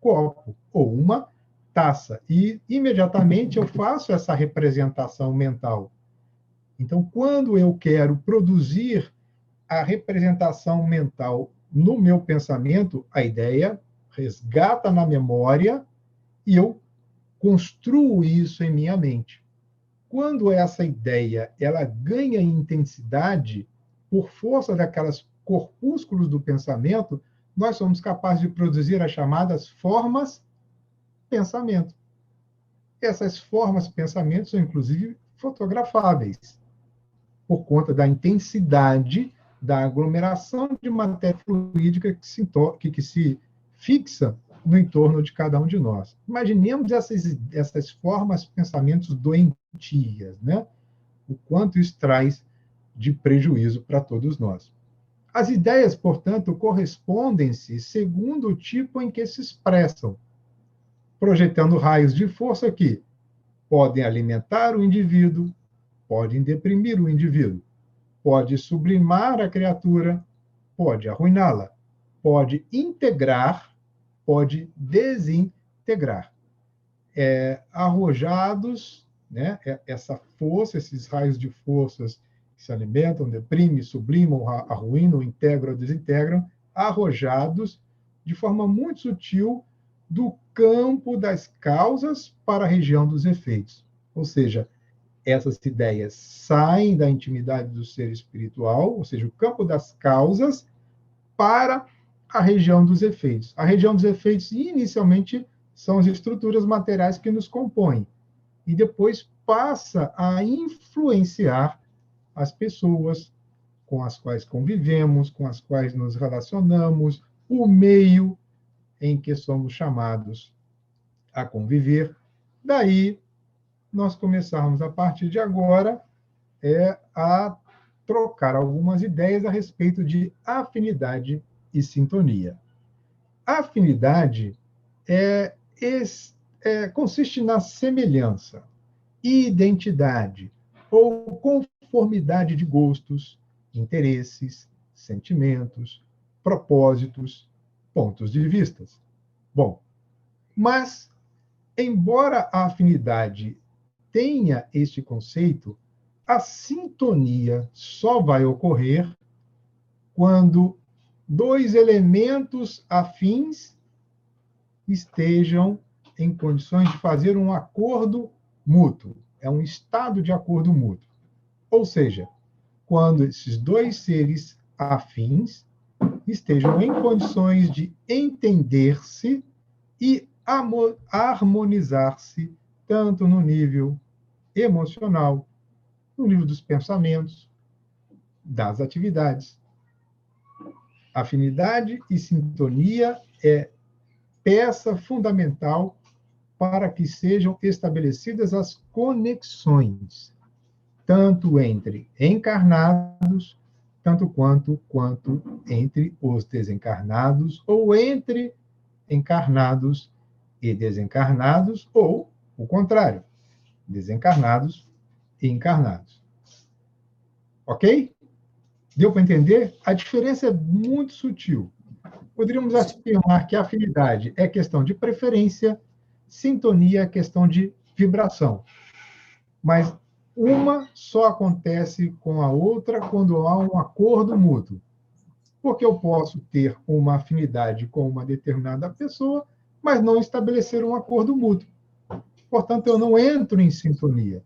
[SPEAKER 4] copo ou uma taça. E, imediatamente, eu faço essa representação mental. Então, quando eu quero produzir a representação mental no meu pensamento, a ideia resgata na memória e eu construo isso em minha mente. Quando essa ideia ela ganha intensidade, por força daquelas corpúsculos do pensamento, nós somos capazes de produzir as chamadas formas pensamento. Essas formas pensamento são, inclusive, fotografáveis, por conta da intensidade da aglomeração de matéria fluídica que se fixa no entorno de cada um de nós. Imaginemos essas formas pensamentos doentias, né? O quanto isso traz de prejuízo para todos nós. As ideias, portanto, correspondem-se segundo o tipo em que se expressam, projetando raios de força que podem alimentar o indivíduo, podem deprimir o indivíduo, pode sublimar a criatura, pode arruiná-la, pode integrar, pode desintegrar. Arrojados, né, essa força, esses raios de forças que se alimentam, deprimem, sublimam, arruinam, integram, desintegram, arrojados de forma muito sutil do campo das causas para a região dos efeitos. Ou seja, essas ideias saem da intimidade do ser espiritual, ou seja, o campo das causas, para a região dos efeitos. A região dos efeitos, inicialmente, são as estruturas materiais que nos compõem, e depois passa a influenciar as pessoas com as quais convivemos, com as quais nos relacionamos, o meio em que somos chamados a conviver. Daí, nós começarmos, a partir de agora, a trocar algumas ideias a respeito de afinidade e sintonia. A afinidade consiste na semelhança, identidade ou conformidade de gostos, interesses, sentimentos, propósitos, pontos de vista. Bom, mas, embora a afinidade tenha este conceito, a sintonia só vai ocorrer quando dois elementos afins estejam em condições de fazer um acordo mútuo. É um estado de acordo mútuo. Ou seja, quando esses dois seres afins estejam em condições de entender-se e harmonizar-se tanto no nível emocional, no nível dos pensamentos, das atividades. Afinidade e sintonia é peça fundamental para que sejam estabelecidas as conexões, tanto entre encarnados, tanto quanto entre os desencarnados, ou entre encarnados e desencarnados, ou o contrário, desencarnados e encarnados. Ok? Deu para entender? A diferença é muito sutil. Poderíamos afirmar que a afinidade é questão de preferência, sintonia é questão de vibração. Mas uma só acontece com a outra quando há um acordo mútuo. Porque eu posso ter uma afinidade com uma determinada pessoa, mas não estabelecer um acordo mútuo. Portanto, eu não entro em sintonia.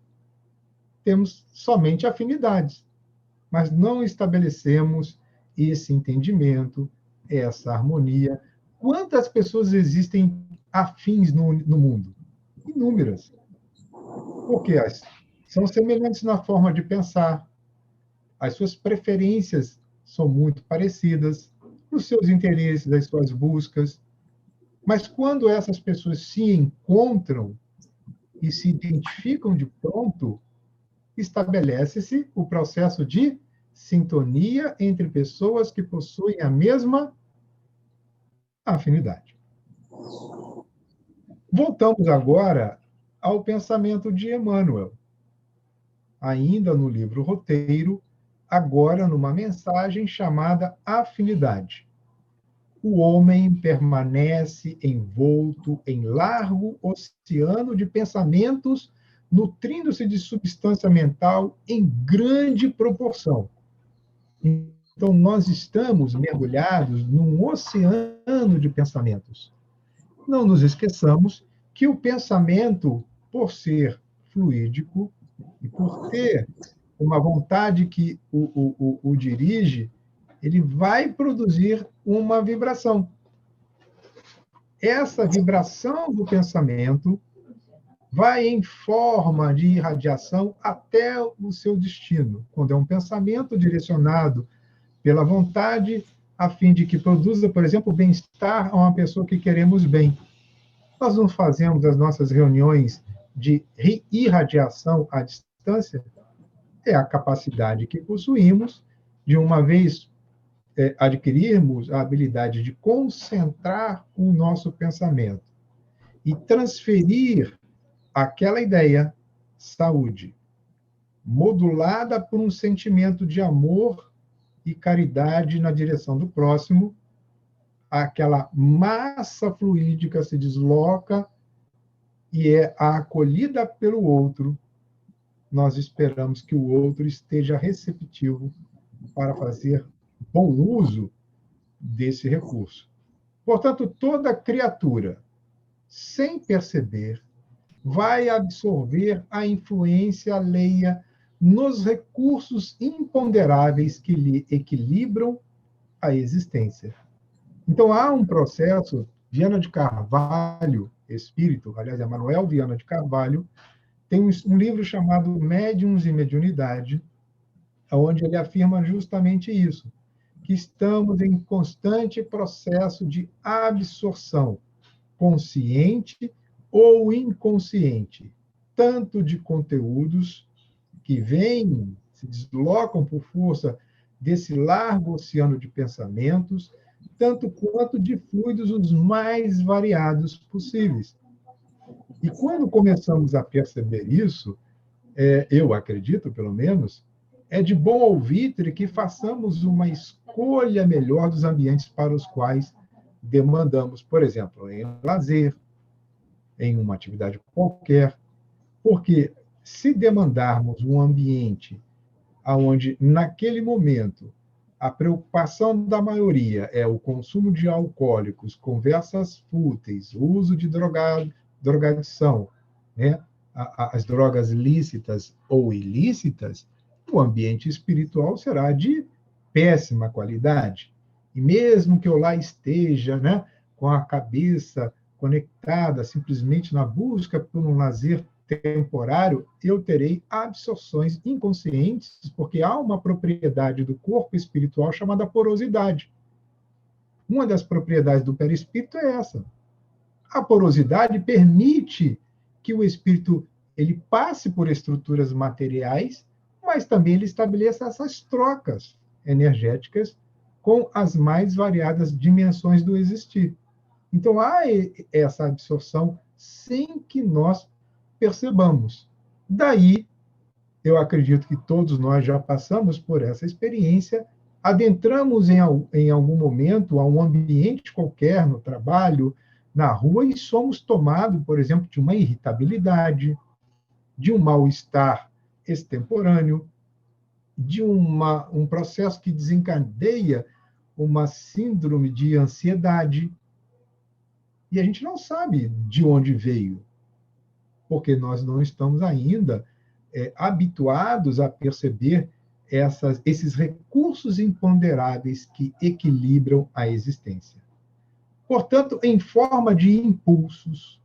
[SPEAKER 4] Temos somente afinidades, mas não estabelecemos esse entendimento, essa harmonia. Quantas pessoas existem afins no mundo? Inúmeras. Porque são semelhantes na forma de pensar, as suas preferências são muito parecidas, os seus interesses, as suas buscas. Mas quando essas pessoas se encontram e se identificam de pronto, estabelece-se o processo de sintonia entre pessoas que possuem a mesma afinidade. Voltamos agora ao pensamento de Emmanuel, ainda no livro Roteiro, agora numa mensagem chamada Afinidade. O homem permanece envolto em largo oceano de pensamentos, nutrindo-se de substância mental em grande proporção. Então, nós estamos mergulhados num oceano de pensamentos. Não nos esqueçamos que o pensamento, por ser fluídico e por ter uma vontade que o dirige, ele vai produzir uma vibração. Essa vibração do pensamento vai em forma de irradiação até o seu destino, quando é um pensamento direcionado pela vontade, a fim de que produza, por exemplo, bem-estar a uma pessoa que queremos bem. Nós não fazemos as nossas reuniões de irradiação à distância, é a capacidade que possuímos de, uma vez adquirirmos a habilidade de concentrar o nosso pensamento e transferir aquela ideia, saúde, modulada por um sentimento de amor e caridade na direção do próximo, aquela massa fluídica se desloca e é acolhida pelo outro. Nós esperamos que o outro esteja receptivo para fazer bom uso desse recurso. Portanto, toda criatura, sem perceber, vai absorver a influência alheia nos recursos imponderáveis que lhe equilibram a existência. Então, há um processo, Viana de Carvalho, espírito, aliás, Emanuel Viana de Carvalho, tem um livro chamado Médiuns e Mediunidade, onde ele afirma justamente isso, que estamos em constante processo de absorção, consciente ou inconsciente, tanto de conteúdos que vêm, se deslocam por força desse largo oceano de pensamentos, tanto quanto de fluidos os mais variados possíveis. E quando começamos a perceber isso, eu acredito, pelo menos, é de bom alvitre que façamos uma escolha melhor dos ambientes para os quais demandamos, por exemplo, em lazer, em uma atividade qualquer, porque se demandarmos um ambiente onde, naquele momento, a preocupação da maioria é o consumo de alcoólicos, conversas fúteis, o uso de drogadição, né? As drogas lícitas ou ilícitas, o ambiente espiritual será de péssima qualidade. E mesmo que eu lá esteja, né, com a cabeça conectada simplesmente na busca por um lazer temporário, eu terei absorções inconscientes, porque há uma propriedade do corpo espiritual chamada porosidade. Uma das propriedades do perispírito é essa. A porosidade permite que o espírito ele passe por estruturas materiais, mas também ele estabeleça essas trocas energéticas com as mais variadas dimensões do existir. Então, há essa absorção sem que nós percebamos. Daí, eu acredito que todos nós já passamos por essa experiência, adentramos em algum momento a um ambiente qualquer, no trabalho, na rua, e somos tomados, por exemplo, de uma irritabilidade, de um mal-estar extemporâneo, de um processo que desencadeia uma síndrome de ansiedade, e a gente não sabe de onde veio, porque nós não estamos ainda habituados a perceber esses recursos imponderáveis que equilibram a existência. Portanto, em forma de impulsos,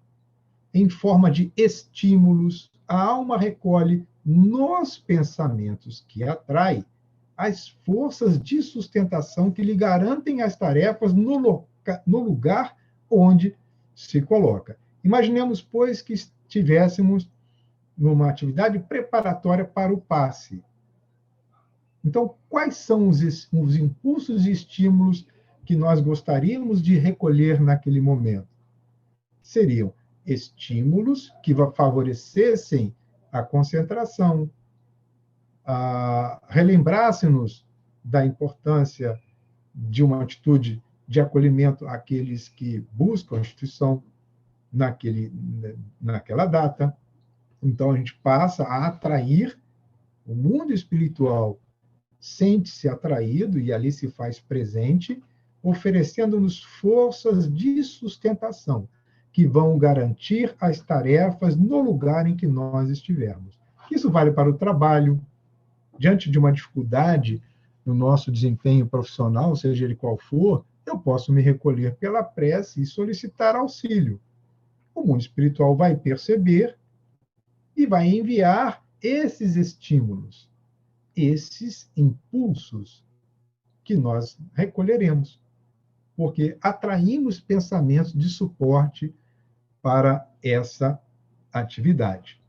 [SPEAKER 4] em forma de estímulos, a alma recolhe nos pensamentos que atrai as forças de sustentação que lhe garantem as tarefas no lugar onde se coloca. Imaginemos, pois, que estivéssemos numa atividade preparatória para o passe. Então, quais são os impulsos e estímulos que nós gostaríamos de recolher naquele momento? Seriam estímulos que favorecessem a concentração, relembrasse-nos da importância de uma atitude de acolhimento àqueles que buscam a instituição naquela data. Então, a gente passa a atrair o mundo espiritual, sente-se atraído e ali se faz presente, oferecendo-nos forças de sustentação que vão garantir as tarefas no lugar em que nós estivermos. Isso vale para o trabalho. Diante de uma dificuldade no nosso desempenho profissional, seja ele qual for, eu posso me recolher pela prece e solicitar auxílio. O mundo espiritual vai perceber e vai enviar esses estímulos, esses impulsos que nós recolheremos, porque atraímos pensamentos de suporte para essa atividade.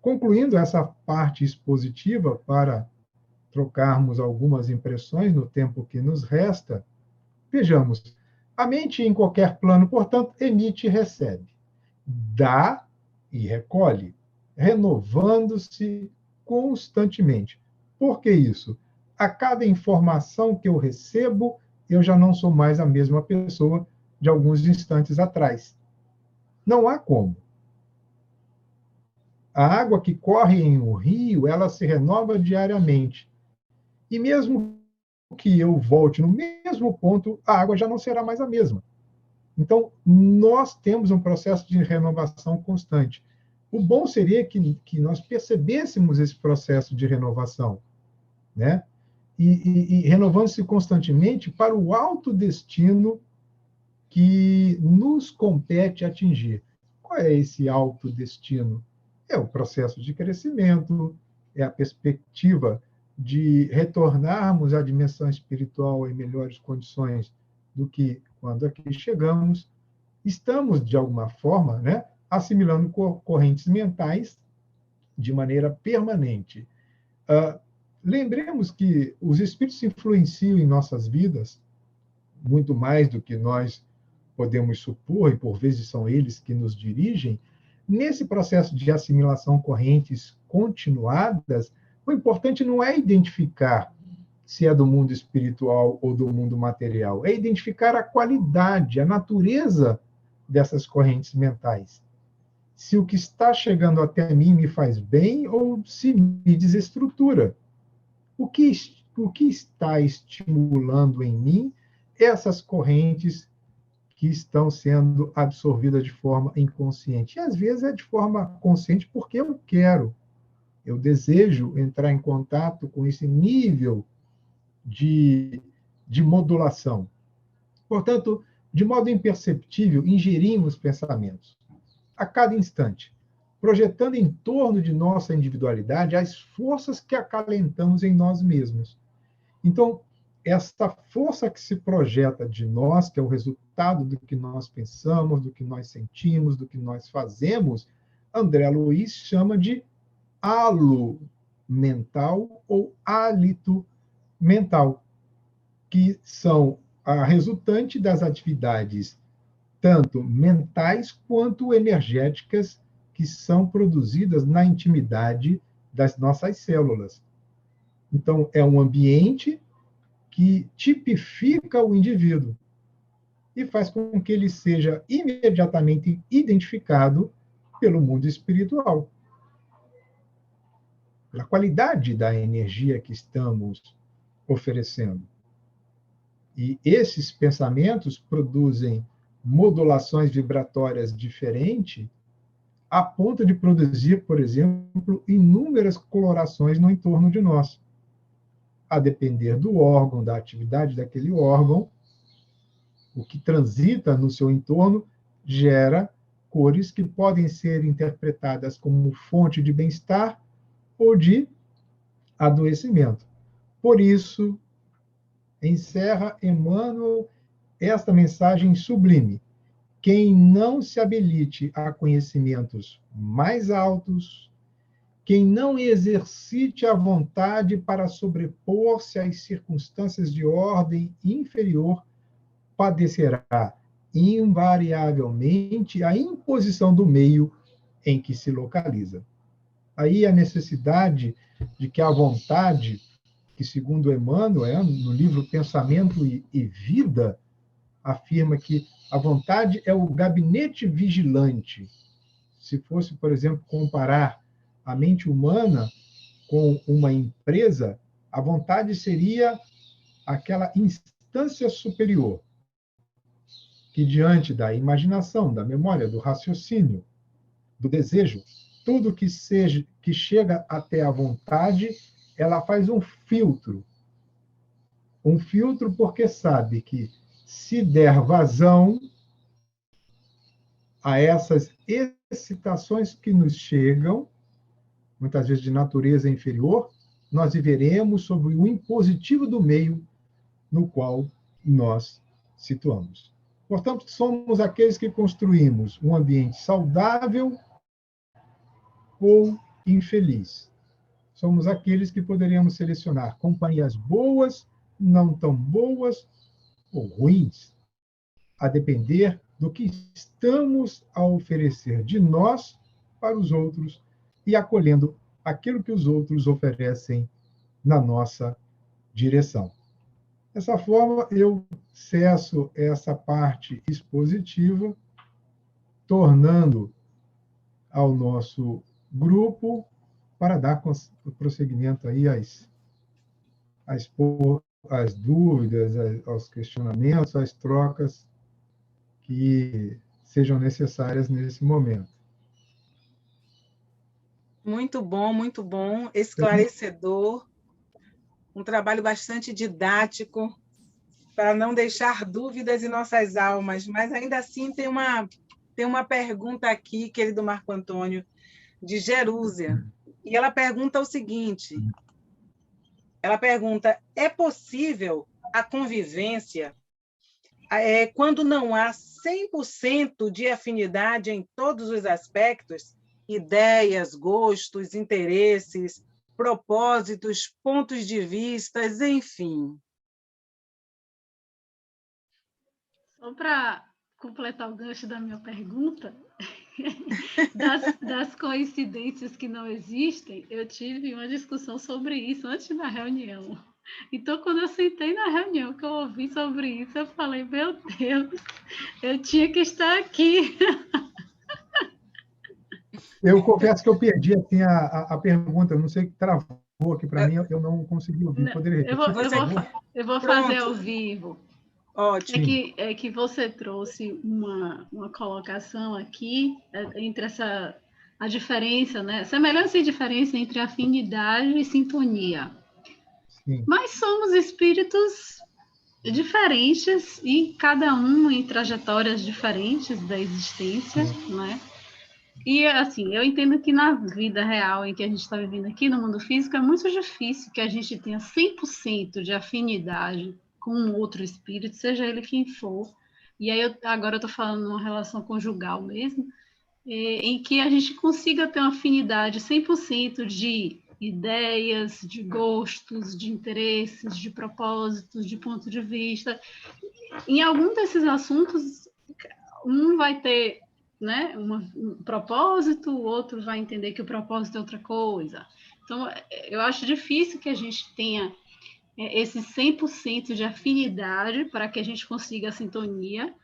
[SPEAKER 4] Concluindo essa parte expositiva, para trocarmos algumas impressões no tempo que nos resta, vejamos, a mente em qualquer plano, portanto, emite e recebe, dá e recolhe, renovando-se constantemente. Por que isso? A cada informação que eu recebo, eu já não sou mais a mesma pessoa de alguns instantes atrás. Não há como. A água que corre em um rio, ela se renova diariamente. E mesmo que eu volte no mesmo ponto, a água já não será mais a mesma. Então, nós temos um processo de renovação constante. O bom seria que nós percebêssemos esse processo de renovação, né? E renovando-se constantemente para o alto destino que nos compete atingir. Qual é esse alto destino? É o processo de crescimento, é a perspectiva de retornarmos à dimensão espiritual em melhores condições do que quando aqui chegamos. Estamos, de alguma forma, né, assimilando correntes mentais de maneira permanente. Lembremos que os espíritos influenciam em nossas vidas muito mais do que nós podemos supor, e por vezes são eles que nos dirigem. Nesse processo de assimilação correntes continuadas, o importante não é identificar se é do mundo espiritual ou do mundo material, é identificar a qualidade, a natureza dessas correntes mentais. Se o que está chegando até mim me faz bem ou se me desestrutura. O que está estimulando em mim essas correntes que estão sendo absorvidas de forma inconsciente. E, às vezes, é de forma consciente porque eu quero. Eu desejo entrar em contato com esse nível de de modulação. Portanto, de modo imperceptível, ingerimos pensamentos a cada instante, projetando em torno de nossa individualidade as forças que acalentamos em nós mesmos. Então, essa força que se projeta de nós, que é o resultado do que nós pensamos, do que nós sentimos, do que nós fazemos, André Luiz chama de halo mental ou hálito mental, que são a resultante das atividades tanto mentais quanto energéticas que são produzidas na intimidade das nossas células. Então, é um ambiente que tipifica o indivíduo e faz com que ele seja imediatamente identificado pelo mundo espiritual. Pela qualidade da energia que estamos oferecendo. E esses pensamentos produzem modulações vibratórias diferentes a ponto de produzir, por exemplo, inúmeras colorações no entorno de nós. A depender do órgão, da atividade daquele órgão, o que transita no seu entorno gera cores que podem ser interpretadas como fonte de bem-estar ou de adoecimento. Por isso, encerra Emmanuel esta mensagem sublime. Quem não se habilite a conhecimentos mais altos, quem não exercite a vontade para sobrepor-se às circunstâncias de ordem inferior, padecerá invariavelmente a imposição do meio em que se localiza. Aí a necessidade de que a vontade, que segundo Emmanuel, no livro Pensamento e Vida, afirma que a vontade é o gabinete vigilante. Se fosse, por exemplo, comparar a mente humana com uma empresa, a vontade seria aquela instância superior, que diante da imaginação, da memória, do raciocínio, do desejo, tudo que chega até a vontade, ela faz um filtro. Um filtro porque sabe que se der vazão a essas excitações que nos chegam, muitas vezes de natureza inferior, nós viveremos sob o impositivo do meio no qual nós situamos. Portanto, somos aqueles que construímos um ambiente saudável ou infeliz. Somos aqueles que poderíamos selecionar companhias boas, não tão boas ou ruins, a depender do que estamos a oferecer de nós para os outros e acolhendo aquilo que os outros oferecem na nossa direção. Dessa forma, eu cesso essa parte expositiva, tornando ao nosso grupo para dar prosseguimento aí às dúvidas, aos questionamentos, às trocas que sejam necessárias nesse momento.
[SPEAKER 1] Muito bom, esclarecedor, um trabalho bastante didático, para não deixar dúvidas em nossas almas, mas ainda assim tem uma pergunta aqui, querido Marco Antônio, de Jerúsia, e ela pergunta o seguinte, ela pergunta, é possível a convivência quando não há 100% de afinidade em todos os aspectos, ideias, gostos, interesses, propósitos, pontos de vista, enfim?
[SPEAKER 7] Só para completar o gancho da minha pergunta, das coincidências que não existem, eu tive uma discussão sobre isso antes da reunião. Então, quando eu sentei na reunião, que eu ouvi sobre isso, eu falei, meu Deus, eu tinha que estar aqui.
[SPEAKER 4] Eu confesso que eu perdi assim, a pergunta, não sei o que travou aqui para mim, eu não consegui ouvir. Poderia repetir?
[SPEAKER 7] Eu vou fazer ao vivo.
[SPEAKER 1] Ótimo.
[SPEAKER 7] É que você trouxe uma colocação aqui entre a diferença, né? Semelhança e diferença entre afinidade e sintonia.
[SPEAKER 4] Sim.
[SPEAKER 7] Mas somos espíritos diferentes e cada um em trajetórias diferentes da existência, né? E, assim, eu entendo que na vida real em que a gente está vivendo aqui, no mundo físico, é muito difícil que a gente tenha 100% de afinidade com um outro espírito, seja ele quem for. E aí, agora eu estou falando numa relação conjugal mesmo, em que a gente consiga ter uma afinidade 100% de ideias, de gostos, de interesses, de propósitos, de ponto de vista. Em algum desses assuntos, um vai ter, né, um propósito, o outro vai entender que o propósito é outra coisa. Então, eu acho difícil que a gente tenha esse 100% de afinidade para que a gente consiga a sintonia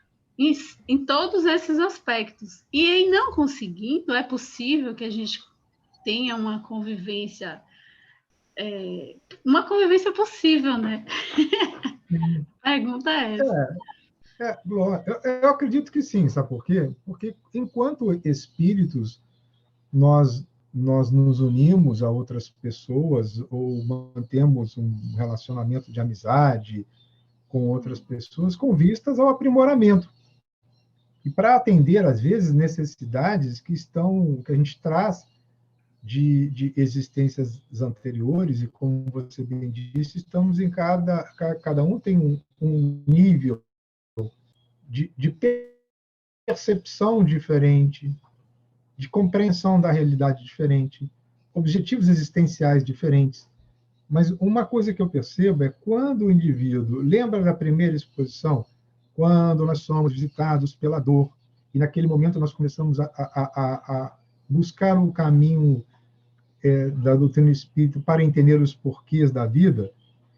[SPEAKER 7] em todos esses aspectos. E em não conseguindo, é possível que a gente tenha uma convivência possível, né? A pergunta é essa.
[SPEAKER 4] Glória, eu acredito que sim, sabe por quê? Porque enquanto espíritos, nós nos unimos a outras pessoas ou mantemos um relacionamento de amizade com outras pessoas com vistas ao aprimoramento. E para atender, às vezes, necessidades que a gente traz de existências anteriores, e como você bem disse, estamos em cada um tem um nível de percepção diferente, de compreensão da realidade diferente, objetivos existenciais diferentes. Mas uma coisa que eu percebo é quando o indivíduo lembra da primeira exposição, quando nós somos visitados pela dor, e naquele momento nós começamos a buscar um caminho da doutrina espírita para entender os porquês da vida,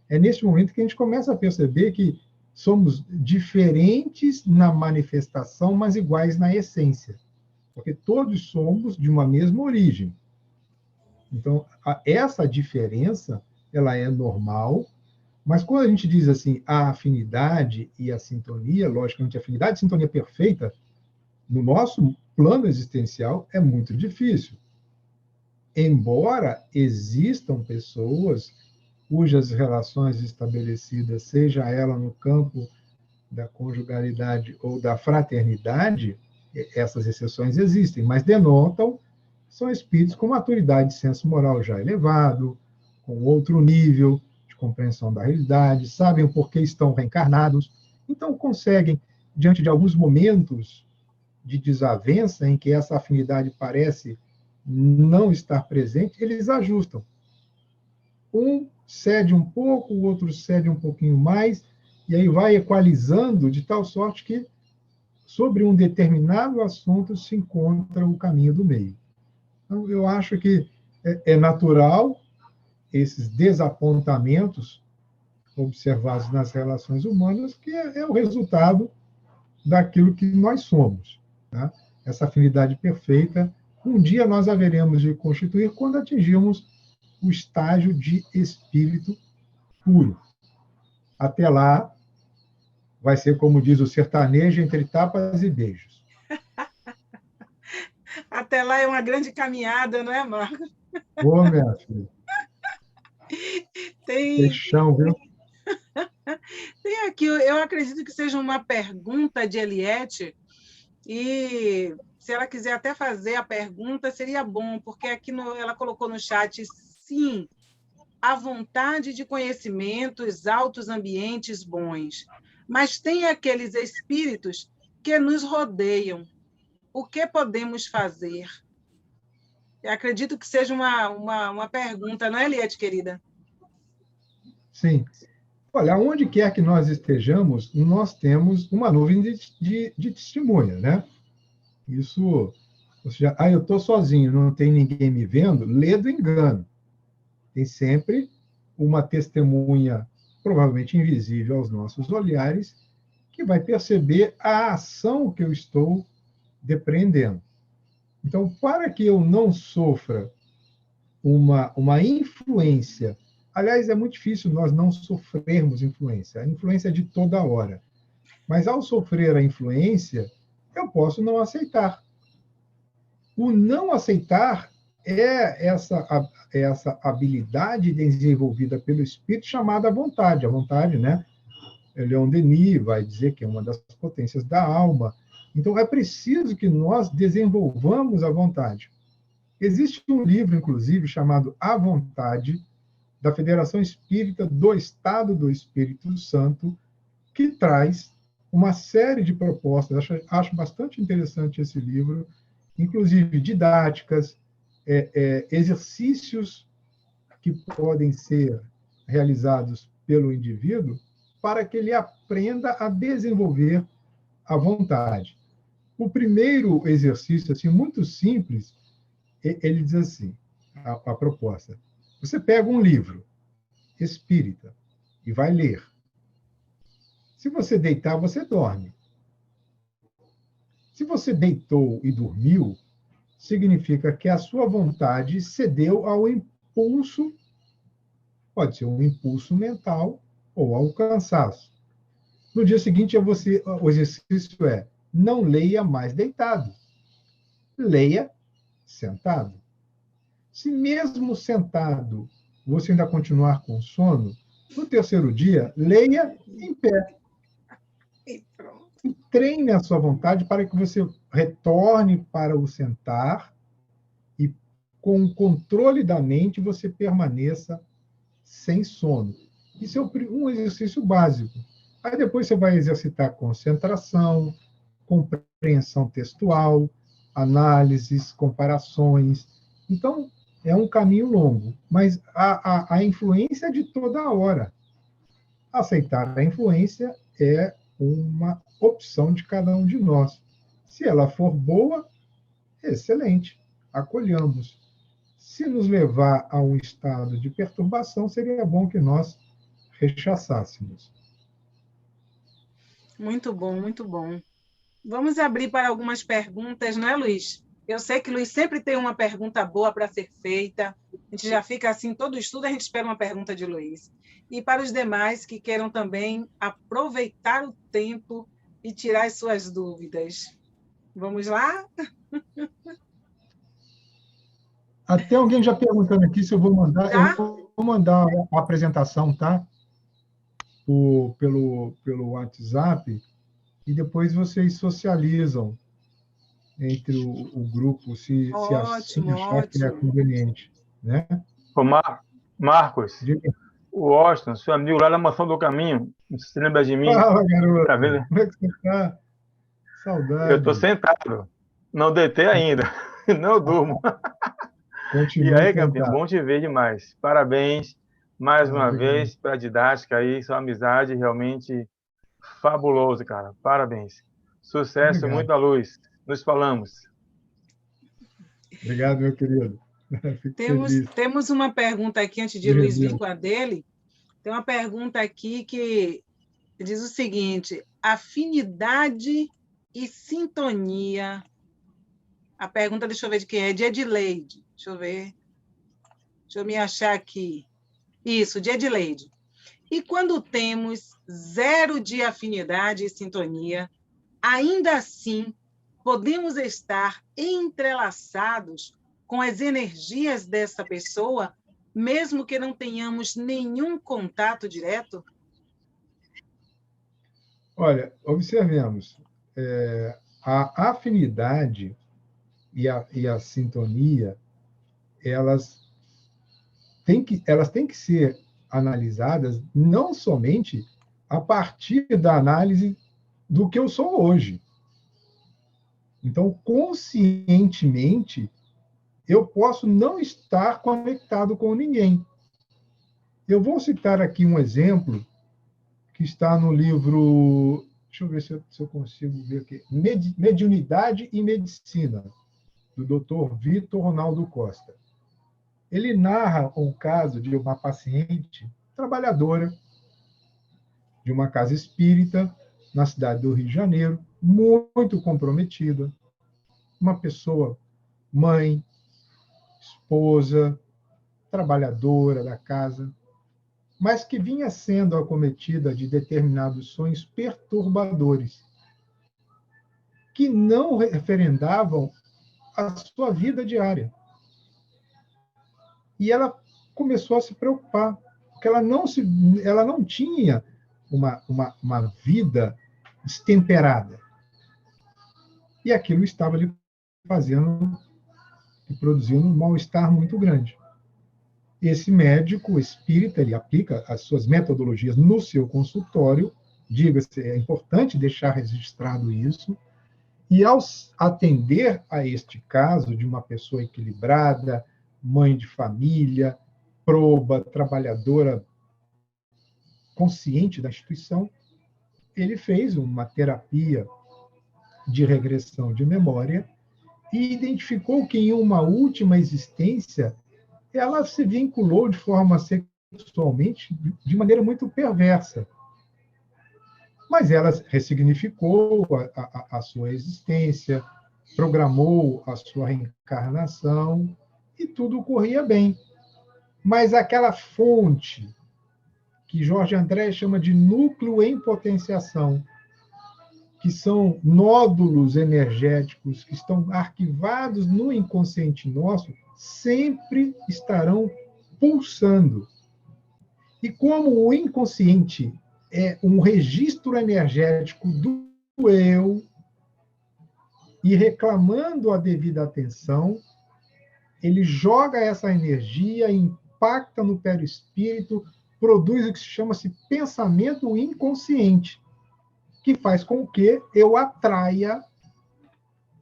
[SPEAKER 4] é neste momento que a gente começa a perceber que somos diferentes na manifestação, mas iguais na essência, porque todos somos de uma mesma origem. Então, essa diferença, ela é normal, mas quando a gente diz assim, a afinidade e a sintonia, logicamente, a afinidade e a sintonia perfeita, no nosso plano existencial, é muito difícil. Embora existam pessoas cujas relações estabelecidas, seja ela no campo da conjugalidade ou da fraternidade, essas exceções existem, mas denotam são espíritos com maturidade de senso moral já elevado, com outro nível de compreensão da realidade, sabem o porquê estão reencarnados, então conseguem, diante de alguns momentos de desavença em que essa afinidade parece não estar presente, eles ajustam. Um cede um pouco, o outro cede um pouquinho mais, e aí vai equalizando de tal sorte que, sobre um determinado assunto, se encontra o caminho do meio. Então, eu acho que é natural esses desapontamentos observados nas relações humanas, que é o resultado daquilo que nós somos. Tá? Essa afinidade perfeita, um dia nós haveremos de constituir quando atingirmos o estágio de espírito puro. Até lá, vai ser, como diz o sertanejo, entre tapas e beijos.
[SPEAKER 1] Até lá é uma grande caminhada, não é, Marcos?
[SPEAKER 4] Ô, minha filha.
[SPEAKER 1] Tem
[SPEAKER 4] chão, viu?
[SPEAKER 1] Tem aqui, eu acredito que seja uma pergunta de Eliette, e se ela quiser até fazer a pergunta, seria bom, porque aqui ela colocou no chat, sim, a vontade de conhecimentos, altos ambientes bons, mas tem aqueles espíritos que nos rodeiam. O que podemos fazer? Eu acredito que seja uma pergunta, não é, Eliette, querida?
[SPEAKER 4] Sim. Olha, aonde quer que nós estejamos, nós temos uma nuvem de testemunha, né? Isso, ou seja, eu estou sozinho, não tem ninguém me vendo, lê do engano. Tem sempre uma testemunha, provavelmente invisível aos nossos olhares, que vai perceber a ação que eu estou depreendendo. Então, para que eu não sofra uma influência, aliás, é muito difícil nós não sofrermos influência, a influência é de toda hora. Mas, ao sofrer a influência, eu posso não aceitar. O não aceitar é essa habilidade desenvolvida pelo espírito chamada vontade. A vontade, né? Leon Denis vai dizer que é uma das potências da alma. Então, é preciso que nós desenvolvamos a vontade. Existe um livro, inclusive, chamado A Vontade, da Federação Espírita do Estado do Espírito Santo, que traz uma série de propostas. Acho bastante interessante esse livro, inclusive didáticas, exercícios que podem ser realizados pelo indivíduo para que ele aprenda a desenvolver a vontade. O primeiro exercício, assim, muito simples, ele diz assim, a proposta: você pega um livro espírita e vai ler. Se você deitar, você dorme. Se você deitou e dormiu, significa que a sua vontade cedeu ao impulso, pode ser um impulso mental ou ao cansaço. No dia seguinte, o exercício é: não leia mais deitado. Leia sentado. Se mesmo sentado você ainda continuar com sono, no terceiro dia, leia em pé.
[SPEAKER 1] E pronto.
[SPEAKER 4] E treine a sua vontade para que você retorne para o sentar e, com o controle da mente, você permaneça sem sono. Isso é um exercício básico. Aí depois você vai exercitar concentração, compreensão textual, análises, comparações. Então, é um caminho longo, mas a influência é de toda hora. Aceitar a influência é uma opção de cada um de nós. Se ela for boa, excelente, acolhamos. Se nos levar a um estado de perturbação, seria bom que nós rechaçássemos.
[SPEAKER 1] Muito bom, muito bom. Vamos abrir para algumas perguntas, não é, Luiz? Eu sei que Luiz sempre tem uma pergunta boa para ser feita. A gente já fica assim, todo estudo a gente espera uma pergunta de Luiz. E para os demais que queiram também aproveitar o tempo e tirar as suas dúvidas. Vamos lá?
[SPEAKER 4] Até alguém já perguntando aqui se eu vou mandar.
[SPEAKER 1] Já?
[SPEAKER 4] Eu vou mandar a apresentação, tá? Pelo WhatsApp, e depois vocês socializam entre o grupo, se assim
[SPEAKER 1] Ótimo,
[SPEAKER 4] achar que é
[SPEAKER 1] ótimo.
[SPEAKER 4] conveniente. Né?
[SPEAKER 8] Ô, Marcos,
[SPEAKER 4] Diga.
[SPEAKER 8] o Austin, seu amigo lá na Mansão do Caminho, você lembra de mim?
[SPEAKER 4] Fala, garoto.
[SPEAKER 8] Tá vendo?
[SPEAKER 4] Como é que você está? Saudade.
[SPEAKER 8] Eu estou sentado, não deitei ainda, não durmo.
[SPEAKER 4] Continue
[SPEAKER 8] E aí,
[SPEAKER 4] sentado.
[SPEAKER 8] campeão, bom te ver demais. Parabéns mais uma
[SPEAKER 4] Obrigado.
[SPEAKER 8] vez pela didática aí, sua amizade realmente fabulosa, cara. Parabéns. Sucesso,
[SPEAKER 4] Obrigado.
[SPEAKER 8] muita luz. Nos falamos.
[SPEAKER 4] Obrigado, meu querido. Fico feliz.
[SPEAKER 1] Temos uma pergunta aqui, antes de
[SPEAKER 4] Meu
[SPEAKER 1] Luiz vir
[SPEAKER 4] Deus.
[SPEAKER 1] com a dele. Tem uma pergunta aqui que diz o seguinte: afinidade e sintonia. A pergunta, deixa eu ver de quem é, de Edileide. Deixa eu ver. Deixa eu me achar aqui. Isso, de Edileide. E quando temos 0 de afinidade e sintonia, ainda assim podemos estar entrelaçados com as energias dessa pessoa, mesmo que não tenhamos nenhum contato direto?
[SPEAKER 4] Olha, observemos. A afinidade e a sintonia, elas têm que ser analisadas não somente a partir da análise do que eu sou hoje. Então, conscientemente, eu posso não estar conectado com ninguém. Eu vou citar aqui um exemplo que está no livro, deixa eu ver se eu consigo ver aqui, Mediunidade e Medicina, do Dr. Vitor Ronaldo Costa. Ele narra um caso de uma paciente trabalhadora de uma casa espírita na cidade do Rio de Janeiro, muito comprometida, uma pessoa, mãe, esposa, trabalhadora da casa, mas que vinha sendo acometida de determinados sonhos perturbadores, que não referendavam a sua vida diária. E ela começou a se preocupar, porque ela não tinha uma vida destemperada. E aquilo estava lhe fazendo e produzindo um mal-estar muito grande. Esse médico espírita, ele aplica as suas metodologias no seu consultório, diga-se, é importante deixar registrado isso, e ao atender a este caso de uma pessoa equilibrada, mãe de família, proba, trabalhadora, consciente da instituição, ele fez uma terapia de regressão de memória e identificou que em uma última existência ela se vinculou de forma sexualmente de maneira muito perversa. Mas ela ressignificou a sua existência, programou a sua reencarnação e tudo corria bem. Mas aquela fonte que Jorge André chama de núcleo em potenciação, que são nódulos energéticos que estão arquivados no inconsciente nosso, sempre estarão pulsando. E como o inconsciente é um registro energético do eu, e reclamando a devida atenção, ele joga essa energia, impacta no perispírito, produz o que se chama-se pensamento inconsciente, que faz com que eu atraia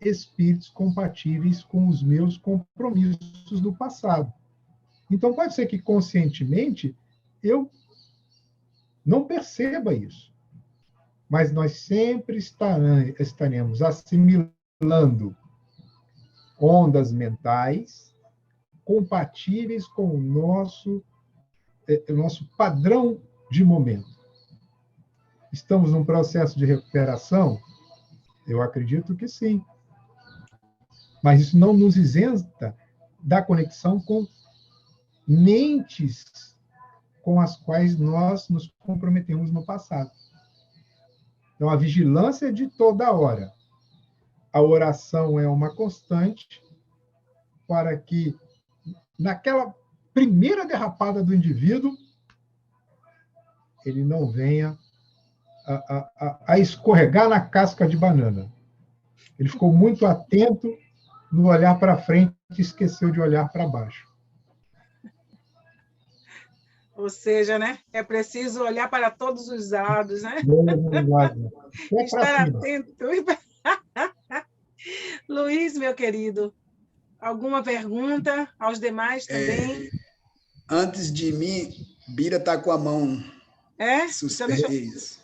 [SPEAKER 4] espíritos compatíveis com os meus compromissos do passado. Então, pode ser que conscientemente eu não perceba isso, mas nós sempre estaremos assimilando ondas mentais compatíveis com o nosso padrão de momento. Estamos num processo de recuperação? Eu acredito que sim. Mas isso não nos isenta da conexão com mentes com as quais nós nos comprometemos no passado. Então, a vigilância é de toda hora. A oração é uma constante para que, naquela primeira derrapada do indivíduo, ele não venha a escorregar na casca de banana. Ele ficou muito atento no olhar para frente e esqueceu de olhar para baixo.
[SPEAKER 1] Ou seja, né? É preciso olhar para todos os lados, né? Estar atento. Luiz, meu querido, alguma pergunta aos demais também?
[SPEAKER 6] Antes de mim, Bira está com a mão suspensa.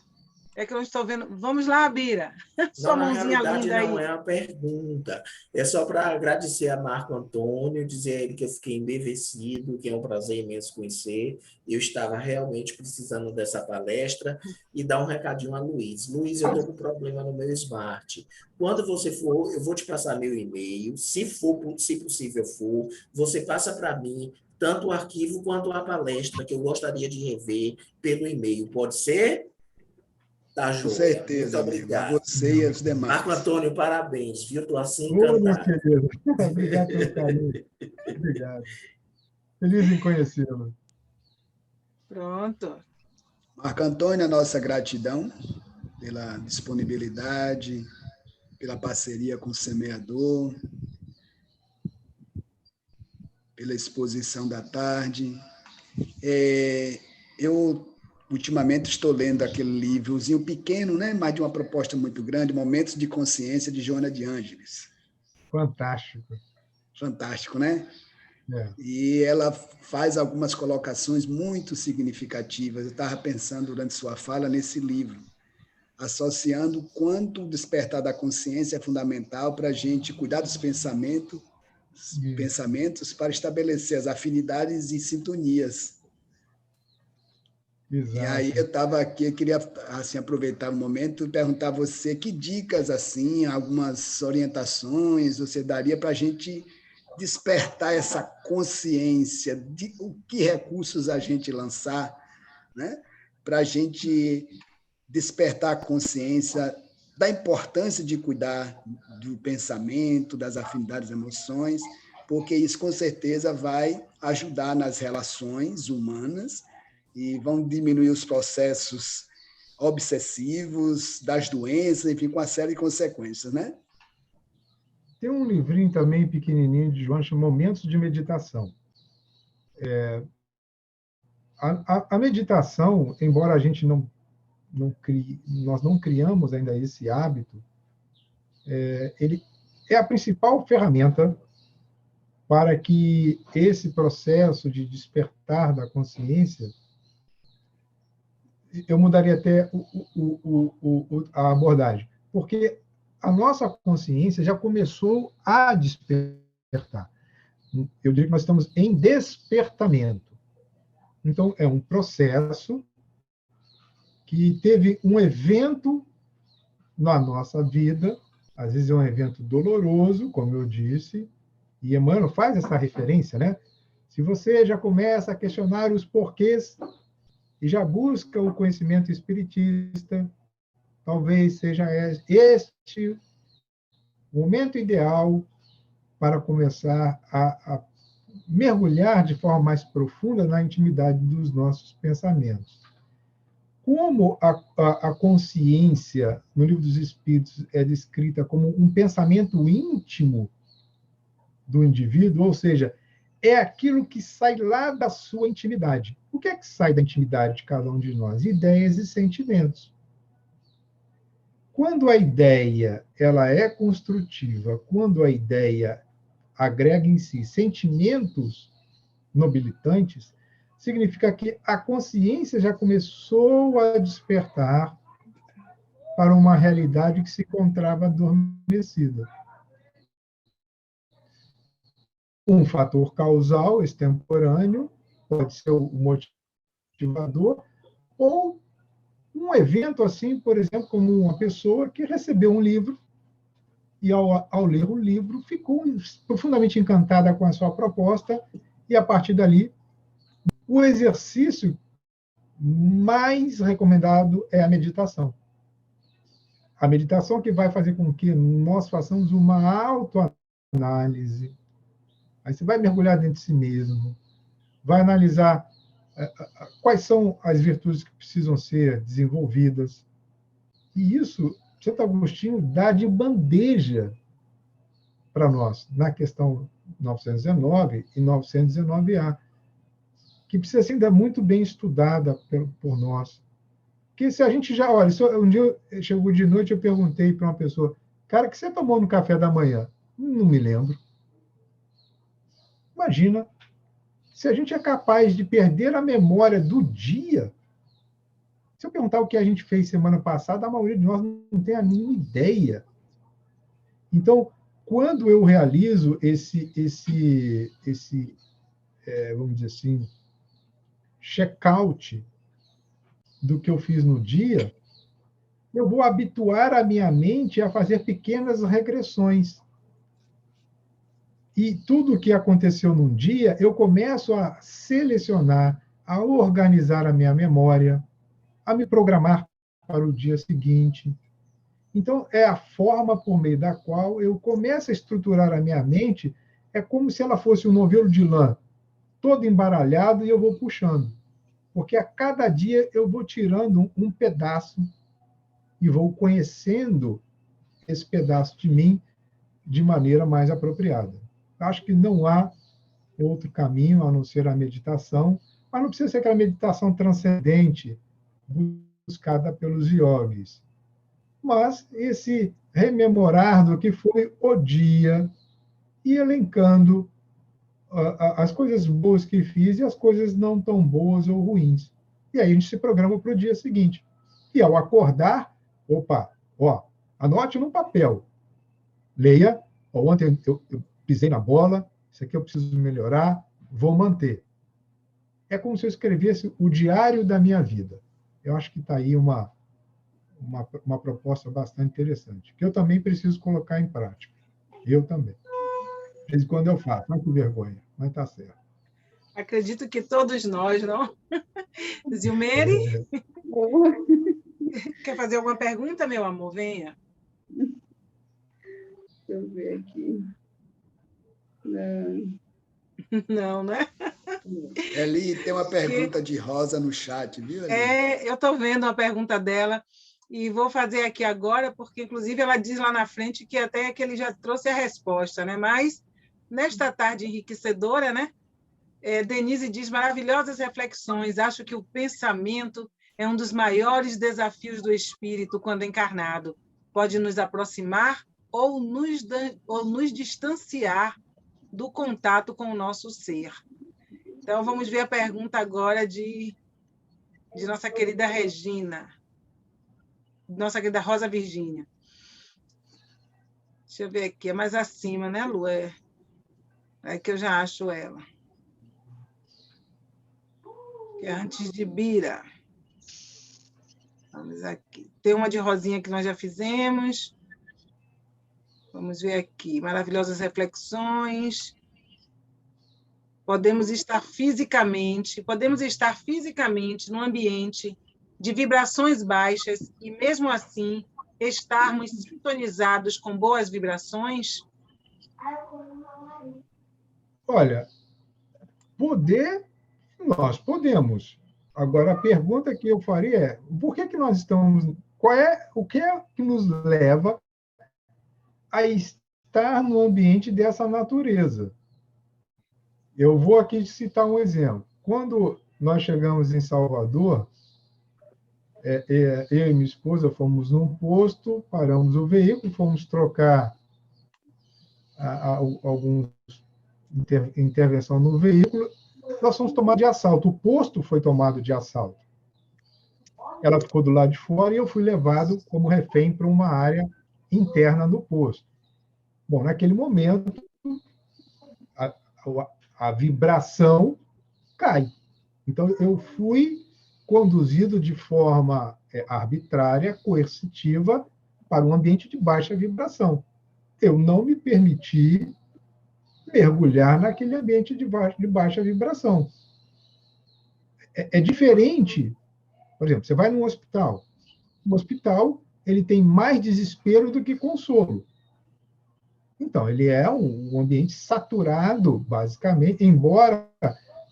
[SPEAKER 1] É que eu não estou vendo. Vamos lá, Bira. Sua mãozinha linda aí.
[SPEAKER 5] Não é uma pergunta. É só para agradecer a Marco Antônio, dizer a ele que eu fiquei embevecido, que é um prazer imenso conhecer. Eu estava realmente precisando dessa palestra e dar um recadinho a Luiz. Luiz, eu estou com problema no meu Smart. Quando você for, eu vou te passar meu e-mail. Se possível for, você passa para mim tanto o arquivo quanto a palestra, que eu gostaria de rever pelo e-mail. Pode ser? Tá,
[SPEAKER 6] com certeza,
[SPEAKER 5] muito obrigado.
[SPEAKER 6] A você e aos demais.
[SPEAKER 5] Marco Antônio, parabéns, viu? Estou assim encantado.
[SPEAKER 4] Obrigado pelo carinho. Obrigado. Feliz em conhecê-lo.
[SPEAKER 1] Pronto.
[SPEAKER 6] Marco Antônio, a nossa gratidão pela disponibilidade, pela parceria com o semeador, pela exposição da tarde. Eu ultimamente estou lendo aquele livrozinho pequeno, né, mas de uma proposta muito grande, Momentos de Consciência, de Joana de Ângeles.
[SPEAKER 4] Fantástico.
[SPEAKER 6] Fantástico, né? E ela faz algumas colocações muito significativas. Eu estava pensando durante sua fala nesse livro, associando o quanto o despertar da consciência é fundamental para a gente cuidar dos pensamentos para estabelecer as afinidades e sintonias.
[SPEAKER 4] Exato.
[SPEAKER 6] E aí eu estava aqui, eu queria assim, aproveitar o momento e perguntar a você que dicas, assim, algumas orientações você daria para a gente despertar essa consciência, de o que recursos a gente lançar, né, para a gente despertar a consciência da importância de cuidar do pensamento, das afinidades, das emoções, porque isso com certeza vai ajudar nas relações humanas e vão diminuir os processos obsessivos, das doenças, enfim, com uma série de consequências, né?
[SPEAKER 4] Tem um livrinho também pequenininho de João, chamado Momentos de Meditação. A meditação, embora a gente nós não criamos ainda esse hábito, ele é a principal ferramenta para que esse processo de despertar da consciência, eu mudaria até a abordagem, porque a nossa consciência já começou a despertar. Eu diria que nós estamos em despertamento. Então, é um processo que teve um evento na nossa vida, às vezes é um evento doloroso, como eu disse, e Emmanuel faz essa referência, né? Se você já começa a questionar os porquês e já busca o conhecimento espiritista, talvez seja este o momento ideal para começar a mergulhar de forma mais profunda na intimidade dos nossos pensamentos. Como a consciência, no Livro dos Espíritos, é descrita como um pensamento íntimo do indivíduo, ou seja, é aquilo que sai lá da sua intimidade. O que é que sai da intimidade de cada um de nós? Ideias e sentimentos. Quando a ideia ela é construtiva, quando a ideia agrega em si sentimentos nobilitantes, significa que a consciência já começou a despertar para uma realidade que se encontrava adormecida. Um fator causal extemporâneo pode ser o motivador, ou um evento assim, por exemplo, como uma pessoa que recebeu um livro e, ao ler o livro, ficou profundamente encantada com a sua proposta e, a partir dali, o exercício mais recomendado é a meditação. A meditação que vai fazer com que nós façamos uma autoanálise. Aí você vai mergulhar dentro de si mesmo, vai analisar quais são as virtudes que precisam ser desenvolvidas. E isso, Santo Agostinho dá de bandeja para nós, na questão 919 e 919A, que precisa ser ainda muito bem estudada por nós. Porque se a gente já... Olha, um dia chegou de noite, eu perguntei para uma pessoa, cara, o que você tomou no café da manhã? Não me lembro. Imagina, se a gente é capaz de perder a memória do dia. Se eu perguntar o que a gente fez semana passada, a maioria de nós não tem a mínima ideia. Então, quando eu realizo vamos dizer assim, check-out do que eu fiz no dia, eu vou habituar a minha mente a fazer pequenas regressões. E tudo o que aconteceu num dia, eu começo a selecionar, a organizar a minha memória, a me programar para o dia seguinte. Então, é a forma por meio da qual eu começo a estruturar a minha mente, é como se ela fosse um novelo de lã, todo embaralhado, e eu vou puxando. Porque a cada dia eu vou tirando um pedaço e vou conhecendo esse pedaço de mim de maneira mais apropriada. Acho que não há outro caminho a não ser a meditação, mas não precisa ser aquela meditação transcendente buscada pelos yogis. Mas esse rememorar do que foi o dia e elencando as coisas boas que fiz e as coisas não tão boas ou ruins. E aí a gente se programa para o dia seguinte. E ao acordar, anote num papel. Leia, ontem eu pisei na bola, isso aqui eu preciso melhorar, vou manter. É como se eu escrevesse o diário da minha vida. Eu acho que está aí uma proposta bastante interessante, que eu também preciso colocar em prática. Eu também. De vez em quando eu faço, não com vergonha, mas está certo.
[SPEAKER 1] Acredito que todos nós, não? Zilmeri? Quer fazer alguma pergunta, meu amor? Venha.
[SPEAKER 9] Deixa eu ver aqui.
[SPEAKER 1] Não, né?
[SPEAKER 6] Eli, tem uma pergunta de Rosa no chat, viu, Eli?
[SPEAKER 1] Eu estou vendo a pergunta dela e vou fazer aqui agora, porque, inclusive, ela diz lá na frente que até que ele já trouxe a resposta, né? Mas, nesta tarde enriquecedora, né? Denise diz, maravilhosas reflexões, acho que o pensamento é um dos maiores desafios do espírito quando encarnado. Pode nos aproximar ou nos distanciar do contato com o nosso ser. Então, vamos ver a pergunta agora de nossa querida Regina, nossa querida Rosa Virgínia. Deixa eu ver aqui, é mais acima, né, Lu? É que eu já acho ela. Que é antes de Bira. Vamos aqui. Tem uma de Rosinha que nós já fizemos. Vamos ver aqui. Maravilhosas reflexões. Podemos estar fisicamente num ambiente de vibrações baixas e, mesmo assim, estarmos sintonizados com boas vibrações?
[SPEAKER 4] Olha, nós podemos. Agora, a pergunta que eu faria é, por que nós estamos... o que é que nos leva a estar no ambiente dessa natureza? Eu vou aqui citar um exemplo. Quando nós chegamos em Salvador, eu e minha esposa fomos num posto, paramos o veículo, fomos trocar alguma intervenção no veículo, nós fomos tomados de assalto. O posto foi tomado de assalto. Ela ficou do lado de fora e eu fui levado como refém para uma área interna do posto. Bom, naquele momento, a vibração cai. Então, eu fui conduzido de forma arbitrária, coercitiva, para um ambiente de baixa vibração. Eu não me permiti mergulhar naquele ambiente de baixa vibração. É diferente, por exemplo, você vai num hospital. No hospital, ele tem mais desespero do que consolo. Então, ele é um ambiente saturado, basicamente, embora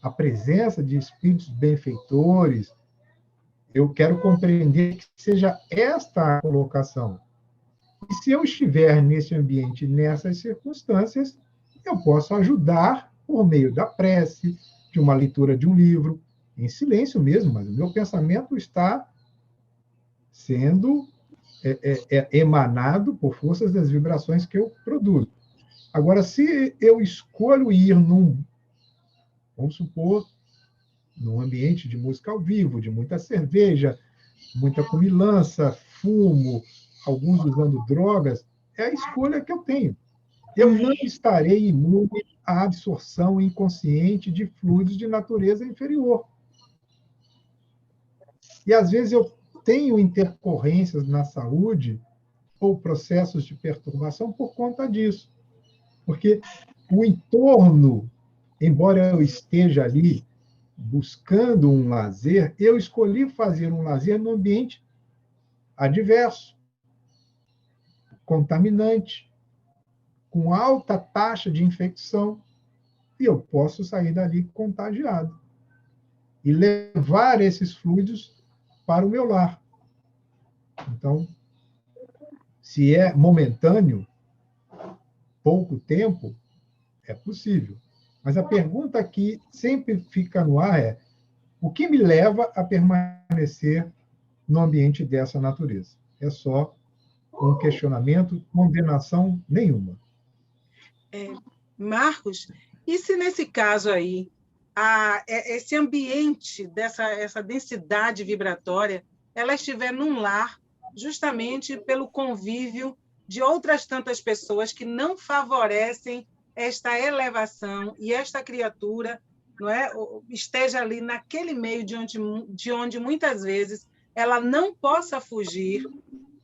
[SPEAKER 4] a presença de espíritos benfeitores, eu quero compreender que seja esta a colocação. E se eu estiver nesse ambiente, nessas circunstâncias, eu posso ajudar por meio da prece, de uma leitura de um livro, em silêncio mesmo, mas o meu pensamento está sendo emanado por forças das vibrações que eu produzo. Agora, se eu escolho ir vamos supor, num ambiente de música ao vivo, de muita cerveja, muita comilança, fumo, alguns usando drogas, é a escolha que eu tenho. Eu não estarei imune à absorção inconsciente de fluidos de natureza inferior. E, às vezes, eu tenho intercorrências na saúde ou processos de perturbação por conta disso. Porque o entorno, embora eu esteja ali buscando um lazer, eu escolhi fazer um lazer no ambiente adverso, contaminante, com alta taxa de infecção, e eu posso sair dali contagiado e levar esses fluidos para o meu lar. Então, se é momentâneo, pouco tempo, é possível. Mas a pergunta que sempre fica no ar é: o que me leva a permanecer no ambiente dessa natureza? É só um questionamento, condenação nenhuma.
[SPEAKER 1] Marcos, e se nesse caso aí, esse ambiente, essa densidade vibratória, ela estiver num lar, justamente pelo convívio de outras tantas pessoas que não favorecem esta elevação e esta criatura, não é, esteja ali naquele meio de onde muitas vezes ela não possa fugir,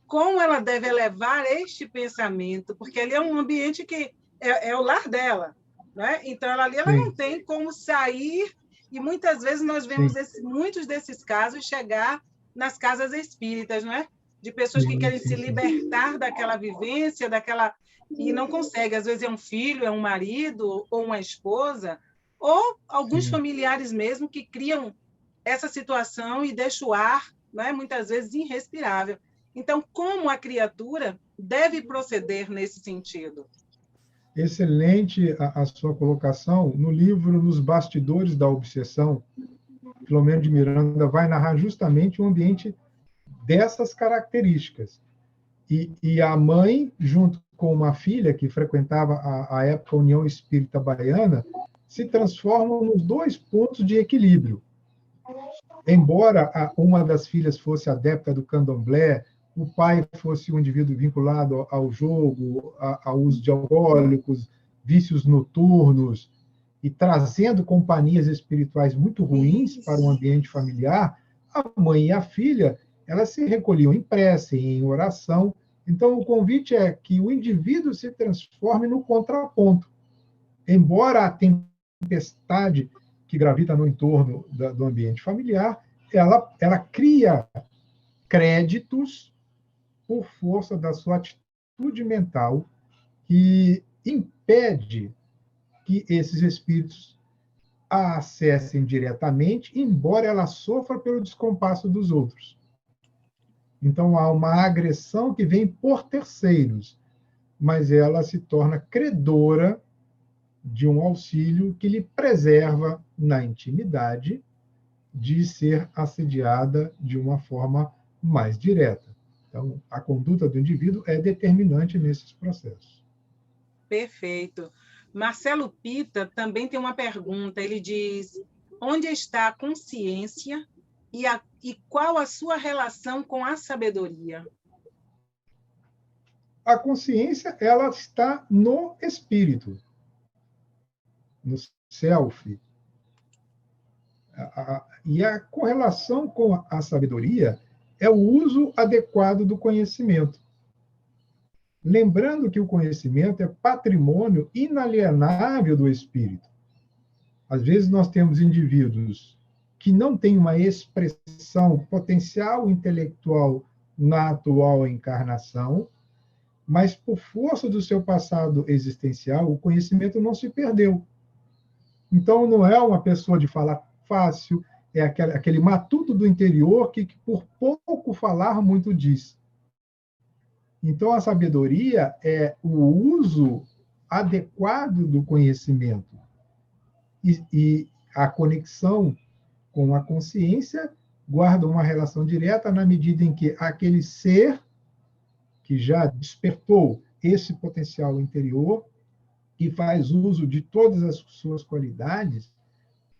[SPEAKER 1] como ela deve elevar este pensamento, porque ali é um ambiente que é o lar dela, né? Então ela não tem como sair, e muitas vezes nós vemos muitos desses casos chegar nas casas espíritas, não é? De pessoas que querem se libertar daquela vivência, e não conseguem. Às vezes é um filho, é um marido ou uma esposa, ou alguns
[SPEAKER 4] Sim.
[SPEAKER 1] familiares mesmo que criam essa situação e deixam o ar, né, muitas vezes, irrespirável. Então, como a criatura deve proceder nesse sentido?
[SPEAKER 4] Excelente a sua colocação. No livro Nos Bastidores da Obsessão, Filomeno de Miranda vai narrar justamente um ambiente dessas características. E a mãe, junto com uma filha que frequentava a época a União Espírita Baiana, se transformam nos dois pontos de equilíbrio. Embora uma das filhas fosse adepta do candomblé, o pai fosse um indivíduo vinculado ao jogo, ao uso de alcoólicos, vícios noturnos, e trazendo companhias espirituais muito ruins para o ambiente familiar, a mãe e a filha, elas se recolhiam em prece, em oração. Então, o convite é que o indivíduo se transforme no contraponto. Embora a tempestade que gravita no entorno do ambiente familiar, ela cria créditos por força da sua atitude mental que impede que esses espíritos a acessem diretamente, embora ela sofra pelo descompasso dos outros. Então, há uma agressão que vem por terceiros, mas ela se torna credora de um auxílio que lhe preserva na intimidade de ser assediada de uma forma mais direta. Então, a conduta do indivíduo é determinante nesses processos.
[SPEAKER 1] Perfeito. Marcelo Pita também tem uma pergunta. Ele diz: onde está a consciência e qual a sua relação com a sabedoria?
[SPEAKER 4] A consciência, ela está no espírito, no self. E a correlação com a sabedoria é o uso adequado do conhecimento. Lembrando que o conhecimento é patrimônio inalienável do espírito. Às vezes nós temos indivíduos que não têm uma expressão potencial intelectual na atual encarnação, mas por força do seu passado existencial, o conhecimento não se perdeu. Então, não é uma pessoa de falar fácil, é aquele matuto do interior que por pouco falar, muito diz. Então, a sabedoria é o uso adequado do conhecimento. E a conexão com a consciência guarda uma relação direta na medida em que aquele ser que já despertou esse potencial interior e faz uso de todas as suas qualidades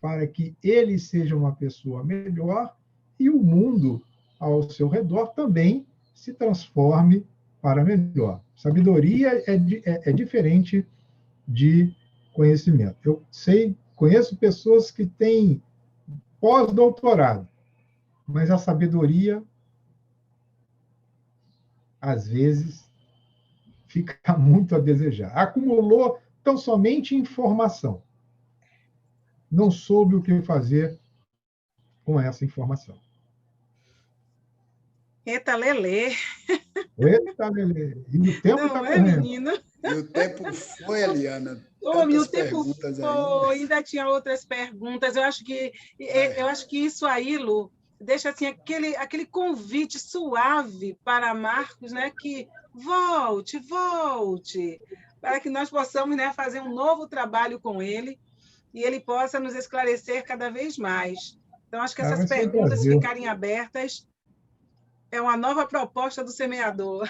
[SPEAKER 4] para que ele seja uma pessoa melhor e o mundo ao seu redor também se transforme para melhor. Sabedoria é diferente de conhecimento. Eu conheço pessoas que têm pós-doutorado, mas a sabedoria, às vezes, fica muito a desejar. Acumulou tão somente informação. Não soube o que fazer com essa informação.
[SPEAKER 1] Eita, Lelê.
[SPEAKER 4] Eita, Lelê. E o tempo está correndo.
[SPEAKER 1] Menino?
[SPEAKER 6] E o tempo foi, Eliana.
[SPEAKER 1] O tempo foi, ainda tinha outras perguntas. Eu acho que isso aí, Lu, deixa assim, aquele convite suave para Marcos, né, que volte, para que nós possamos, né, fazer um novo trabalho com ele e ele possa nos esclarecer cada vez mais. Então, acho que essas perguntas ficarem abertas é uma nova proposta do semeador.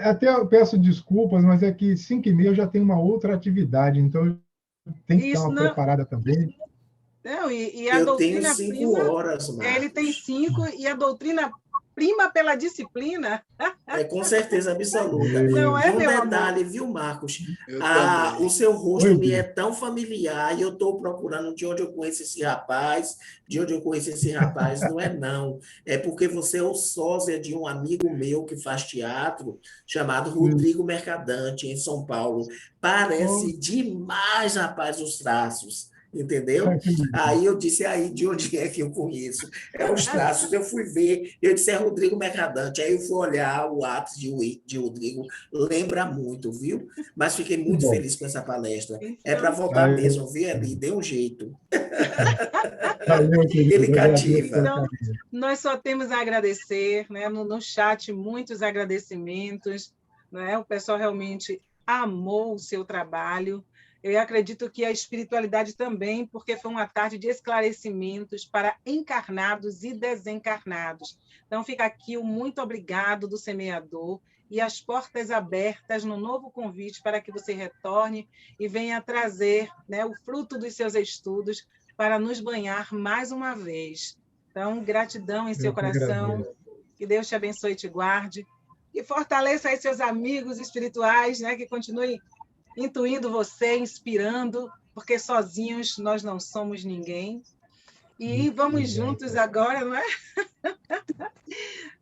[SPEAKER 4] Até eu peço desculpas, mas é que 5h30 eu já tenho uma outra atividade, então tem que dar uma preparada também.
[SPEAKER 1] Não, e a
[SPEAKER 5] eu
[SPEAKER 1] doutrina
[SPEAKER 5] tenho 5
[SPEAKER 1] prima,
[SPEAKER 5] horas, Marcos.
[SPEAKER 1] Ele tem 5, e a doutrina prima pela disciplina.
[SPEAKER 5] É com certeza absoluta.
[SPEAKER 1] Não é,
[SPEAKER 5] e um
[SPEAKER 1] meu
[SPEAKER 5] detalhe,
[SPEAKER 1] amor?
[SPEAKER 5] Viu, Marcos?
[SPEAKER 6] O
[SPEAKER 5] seu rosto me é tão familiar e eu estou procurando de onde eu conheço esse rapaz, não é não. É porque você é o sósia de um amigo meu que faz teatro, chamado Rodrigo Mercadante, em São Paulo. Parece demais, rapaz, os traços. entendeu? Aí eu disse, aí de onde é que eu conheço? É os traços, eu fui ver, eu disse, é Rodrigo Mercadante, aí eu fui olhar o ato de Rodrigo, lembra muito, viu? Mas fiquei muito feliz com essa palestra. É para voltar mesmo, viu, ali, dê um jeito.
[SPEAKER 4] Valeu, querido.
[SPEAKER 5] Ele cativa.
[SPEAKER 1] Então, nós só temos a agradecer, né? No chat, muitos agradecimentos, né? O pessoal realmente amou o seu trabalho. Eu acredito que a espiritualidade também, porque foi uma tarde de esclarecimentos para encarnados e desencarnados. Então, fica aqui o muito obrigado do semeador e as portas abertas no novo convite para que você retorne e venha trazer, né, o fruto dos seus estudos para nos banhar mais uma vez. Então, gratidão em seu coração, que Deus te abençoe e te guarde, e fortaleça aí seus amigos espirituais, né, que continuem intuindo você, inspirando, porque sozinhos nós não somos ninguém. E vamos juntos agora, não é?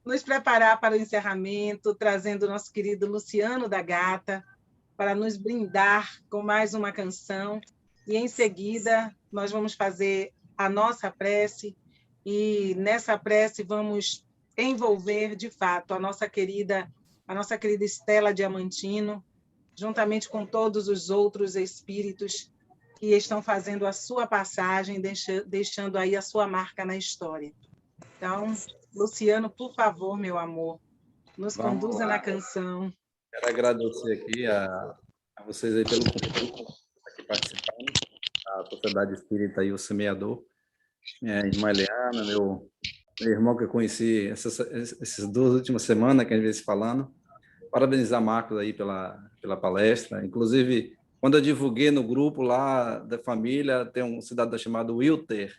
[SPEAKER 1] Nos preparar para o encerramento, trazendo o nosso querido Luciano da Gata, para nos brindar com mais uma canção. E, em seguida, nós vamos fazer a nossa prece, e nessa prece vamos envolver, de fato, a nossa querida Estela Diamantino, juntamente com todos os outros espíritos que estão fazendo a sua passagem, deixando aí a sua marca na história. Então, Luciano, por favor, meu amor, nos conduza na canção.
[SPEAKER 2] Quero agradecer aqui a vocês aí pelo convite, aqui participando, a Sociedade Espírita e o Semeador, minha irmã Eliana, meu irmão que eu conheci essas 2 últimas semanas que a gente veio se falando. Parabenizar Marcos aí pela palestra. Inclusive, quando eu divulguei no grupo lá da família, tem um cidadão chamado Wilter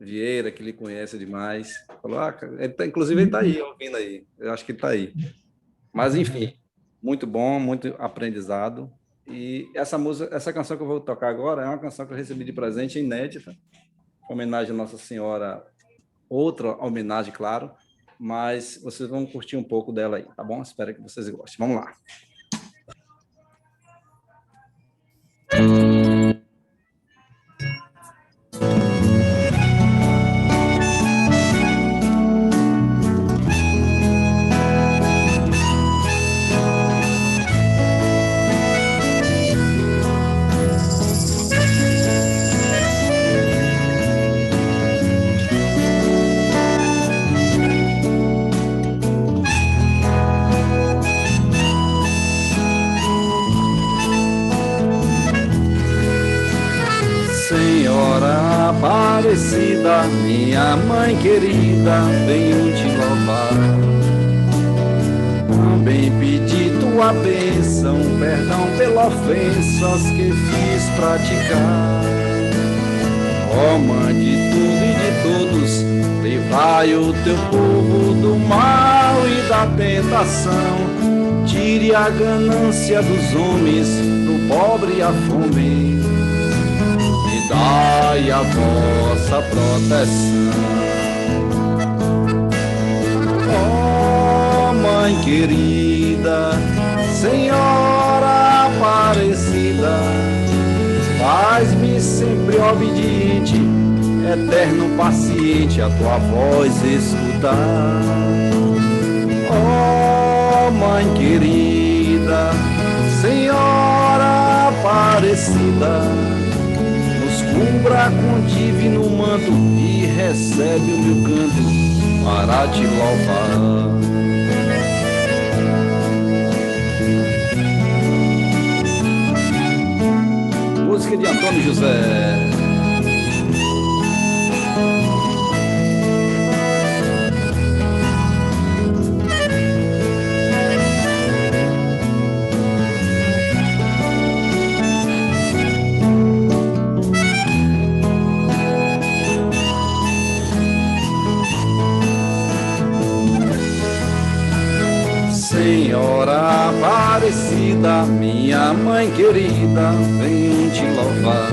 [SPEAKER 2] Vieira, que ele conhece demais. Falou, inclusive ele está aí, ouvindo aí. Eu acho que ele está aí. Mas, enfim, muito bom, muito aprendizado. E essa canção que eu vou tocar agora é uma canção que eu recebi de presente, inédita, em homenagem à Nossa Senhora, outra homenagem, claro, mas vocês vão curtir um pouco dela aí, tá bom? Espero que vocês gostem. Vamos lá. Aparecida, minha mãe querida, venho te louvar. Também pedi tua bênção, perdão pelas ofensas que fiz praticar. Ó Mãe de tudo e de todos, livrai o teu povo do mal e da tentação. Tire a ganância dos homens, do pobre e a fome. Dai a vossa proteção. Ó Mãe querida, Senhora Aparecida, faz-me sempre obediente, eterno paciente, a tua voz escutar. Ó Mãe querida, Senhora Aparecida, cubra com divino manto e recebe o meu canto para te louvar. Música de Antônio José. Senhora Aparecida, minha mãe querida, venho te louvar.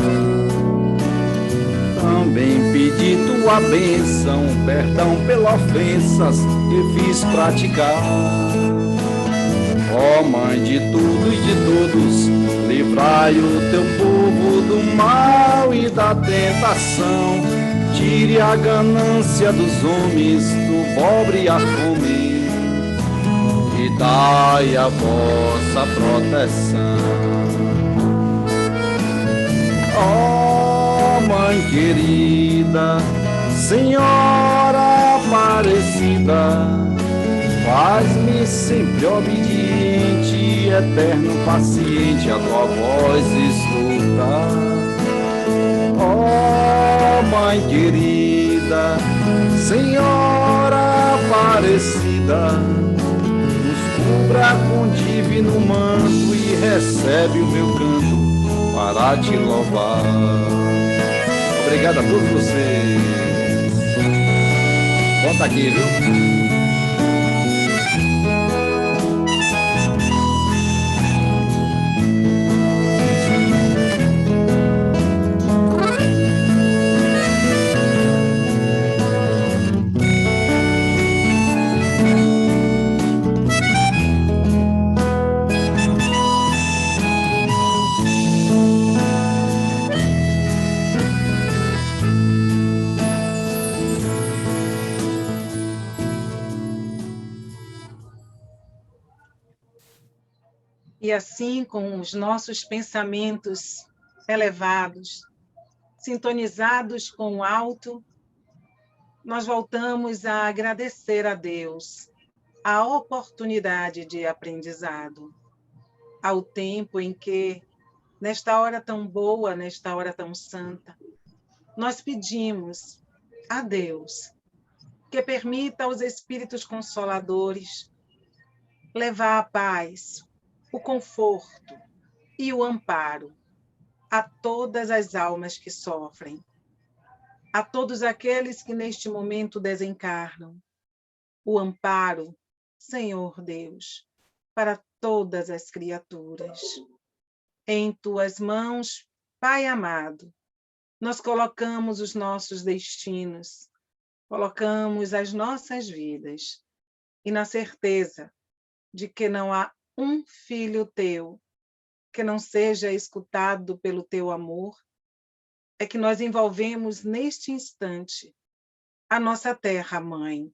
[SPEAKER 2] Também pedi tua bênção, perdão pelas ofensas que fiz praticar. Ó Mãe de tudo e de todos, livrai o teu povo do mal e da tentação. Tire a ganância dos homens, do pobre e a fome, e dai a vossa proteção. Ó Mãe querida, Senhora Aparecida, faz-me sempre obediente, eterno paciente, a tua voz escutar. Ó Mãe querida, Senhora Aparecida, nos cubra com divino manto e recebe o meu canto para te louvar. Obrigado a todos vocês. Volta aqui, viu?
[SPEAKER 1] E assim, com os nossos pensamentos elevados, sintonizados com o alto, nós voltamos a agradecer a Deus a oportunidade de aprendizado, ao tempo em que, nesta hora tão boa, nesta hora tão santa, nós pedimos a Deus que permita aos Espíritos Consoladores levar a paz, o conforto e o amparo a todas as almas que sofrem, a todos aqueles que neste momento desencarnam. O amparo, Senhor Deus, para todas as criaturas. Em tuas mãos, Pai amado, nós colocamos os nossos destinos, colocamos as nossas vidas, e na certeza de que não há um filho teu que não seja escutado pelo teu amor, é que nós envolvemos neste instante a nossa terra-mãe.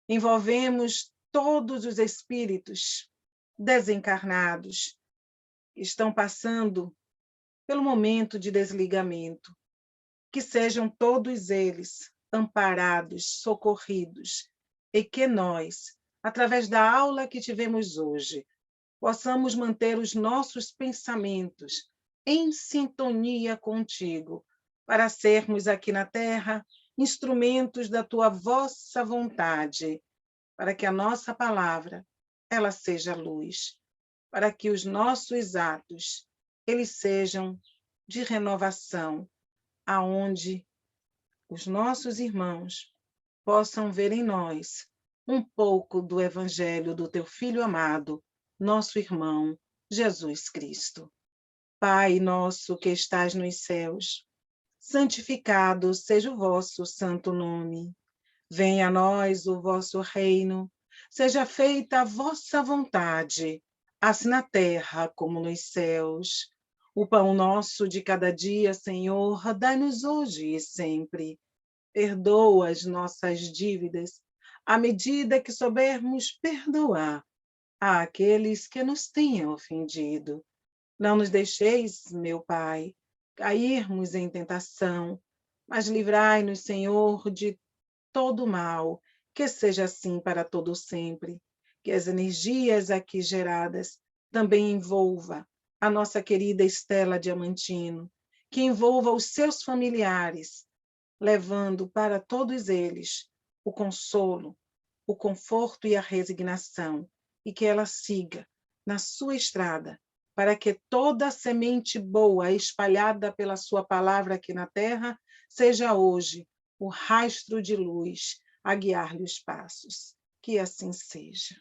[SPEAKER 1] Envolvemos todos os espíritos desencarnados que estão passando pelo momento de desligamento, que sejam todos eles amparados, socorridos, e que nós, através da aula que tivemos hoje, possamos manter os nossos pensamentos em sintonia contigo, para sermos aqui na Terra instrumentos da tua vossa vontade, para que a nossa palavra ela seja luz, para que os nossos atos eles sejam de renovação, aonde os nossos irmãos possam ver em nós um pouco do Evangelho do teu Filho amado, nosso irmão Jesus Cristo. Pai nosso que estás nos céus, santificado seja o vosso santo nome. Venha a nós o vosso reino, seja feita a vossa vontade, assim na terra como nos céus. O pão nosso de cada dia, Senhor, dai-nos hoje e sempre. Perdoa as nossas dívidas, à medida que soubermos perdoar àqueles que nos tenham ofendido. Não nos deixeis, meu Pai, cairmos em tentação, mas livrai-nos, Senhor, de todo mal, que seja assim para todo sempre. Que as energias aqui geradas também envolva a nossa querida Estela Diamantino, que envolva os seus familiares, levando para todos eles o consolo, o conforto e a resignação, e que ela siga na sua estrada, para que toda a semente boa espalhada pela sua palavra aqui na terra seja hoje o rastro de luz a guiar-lhe os passos. Que assim seja.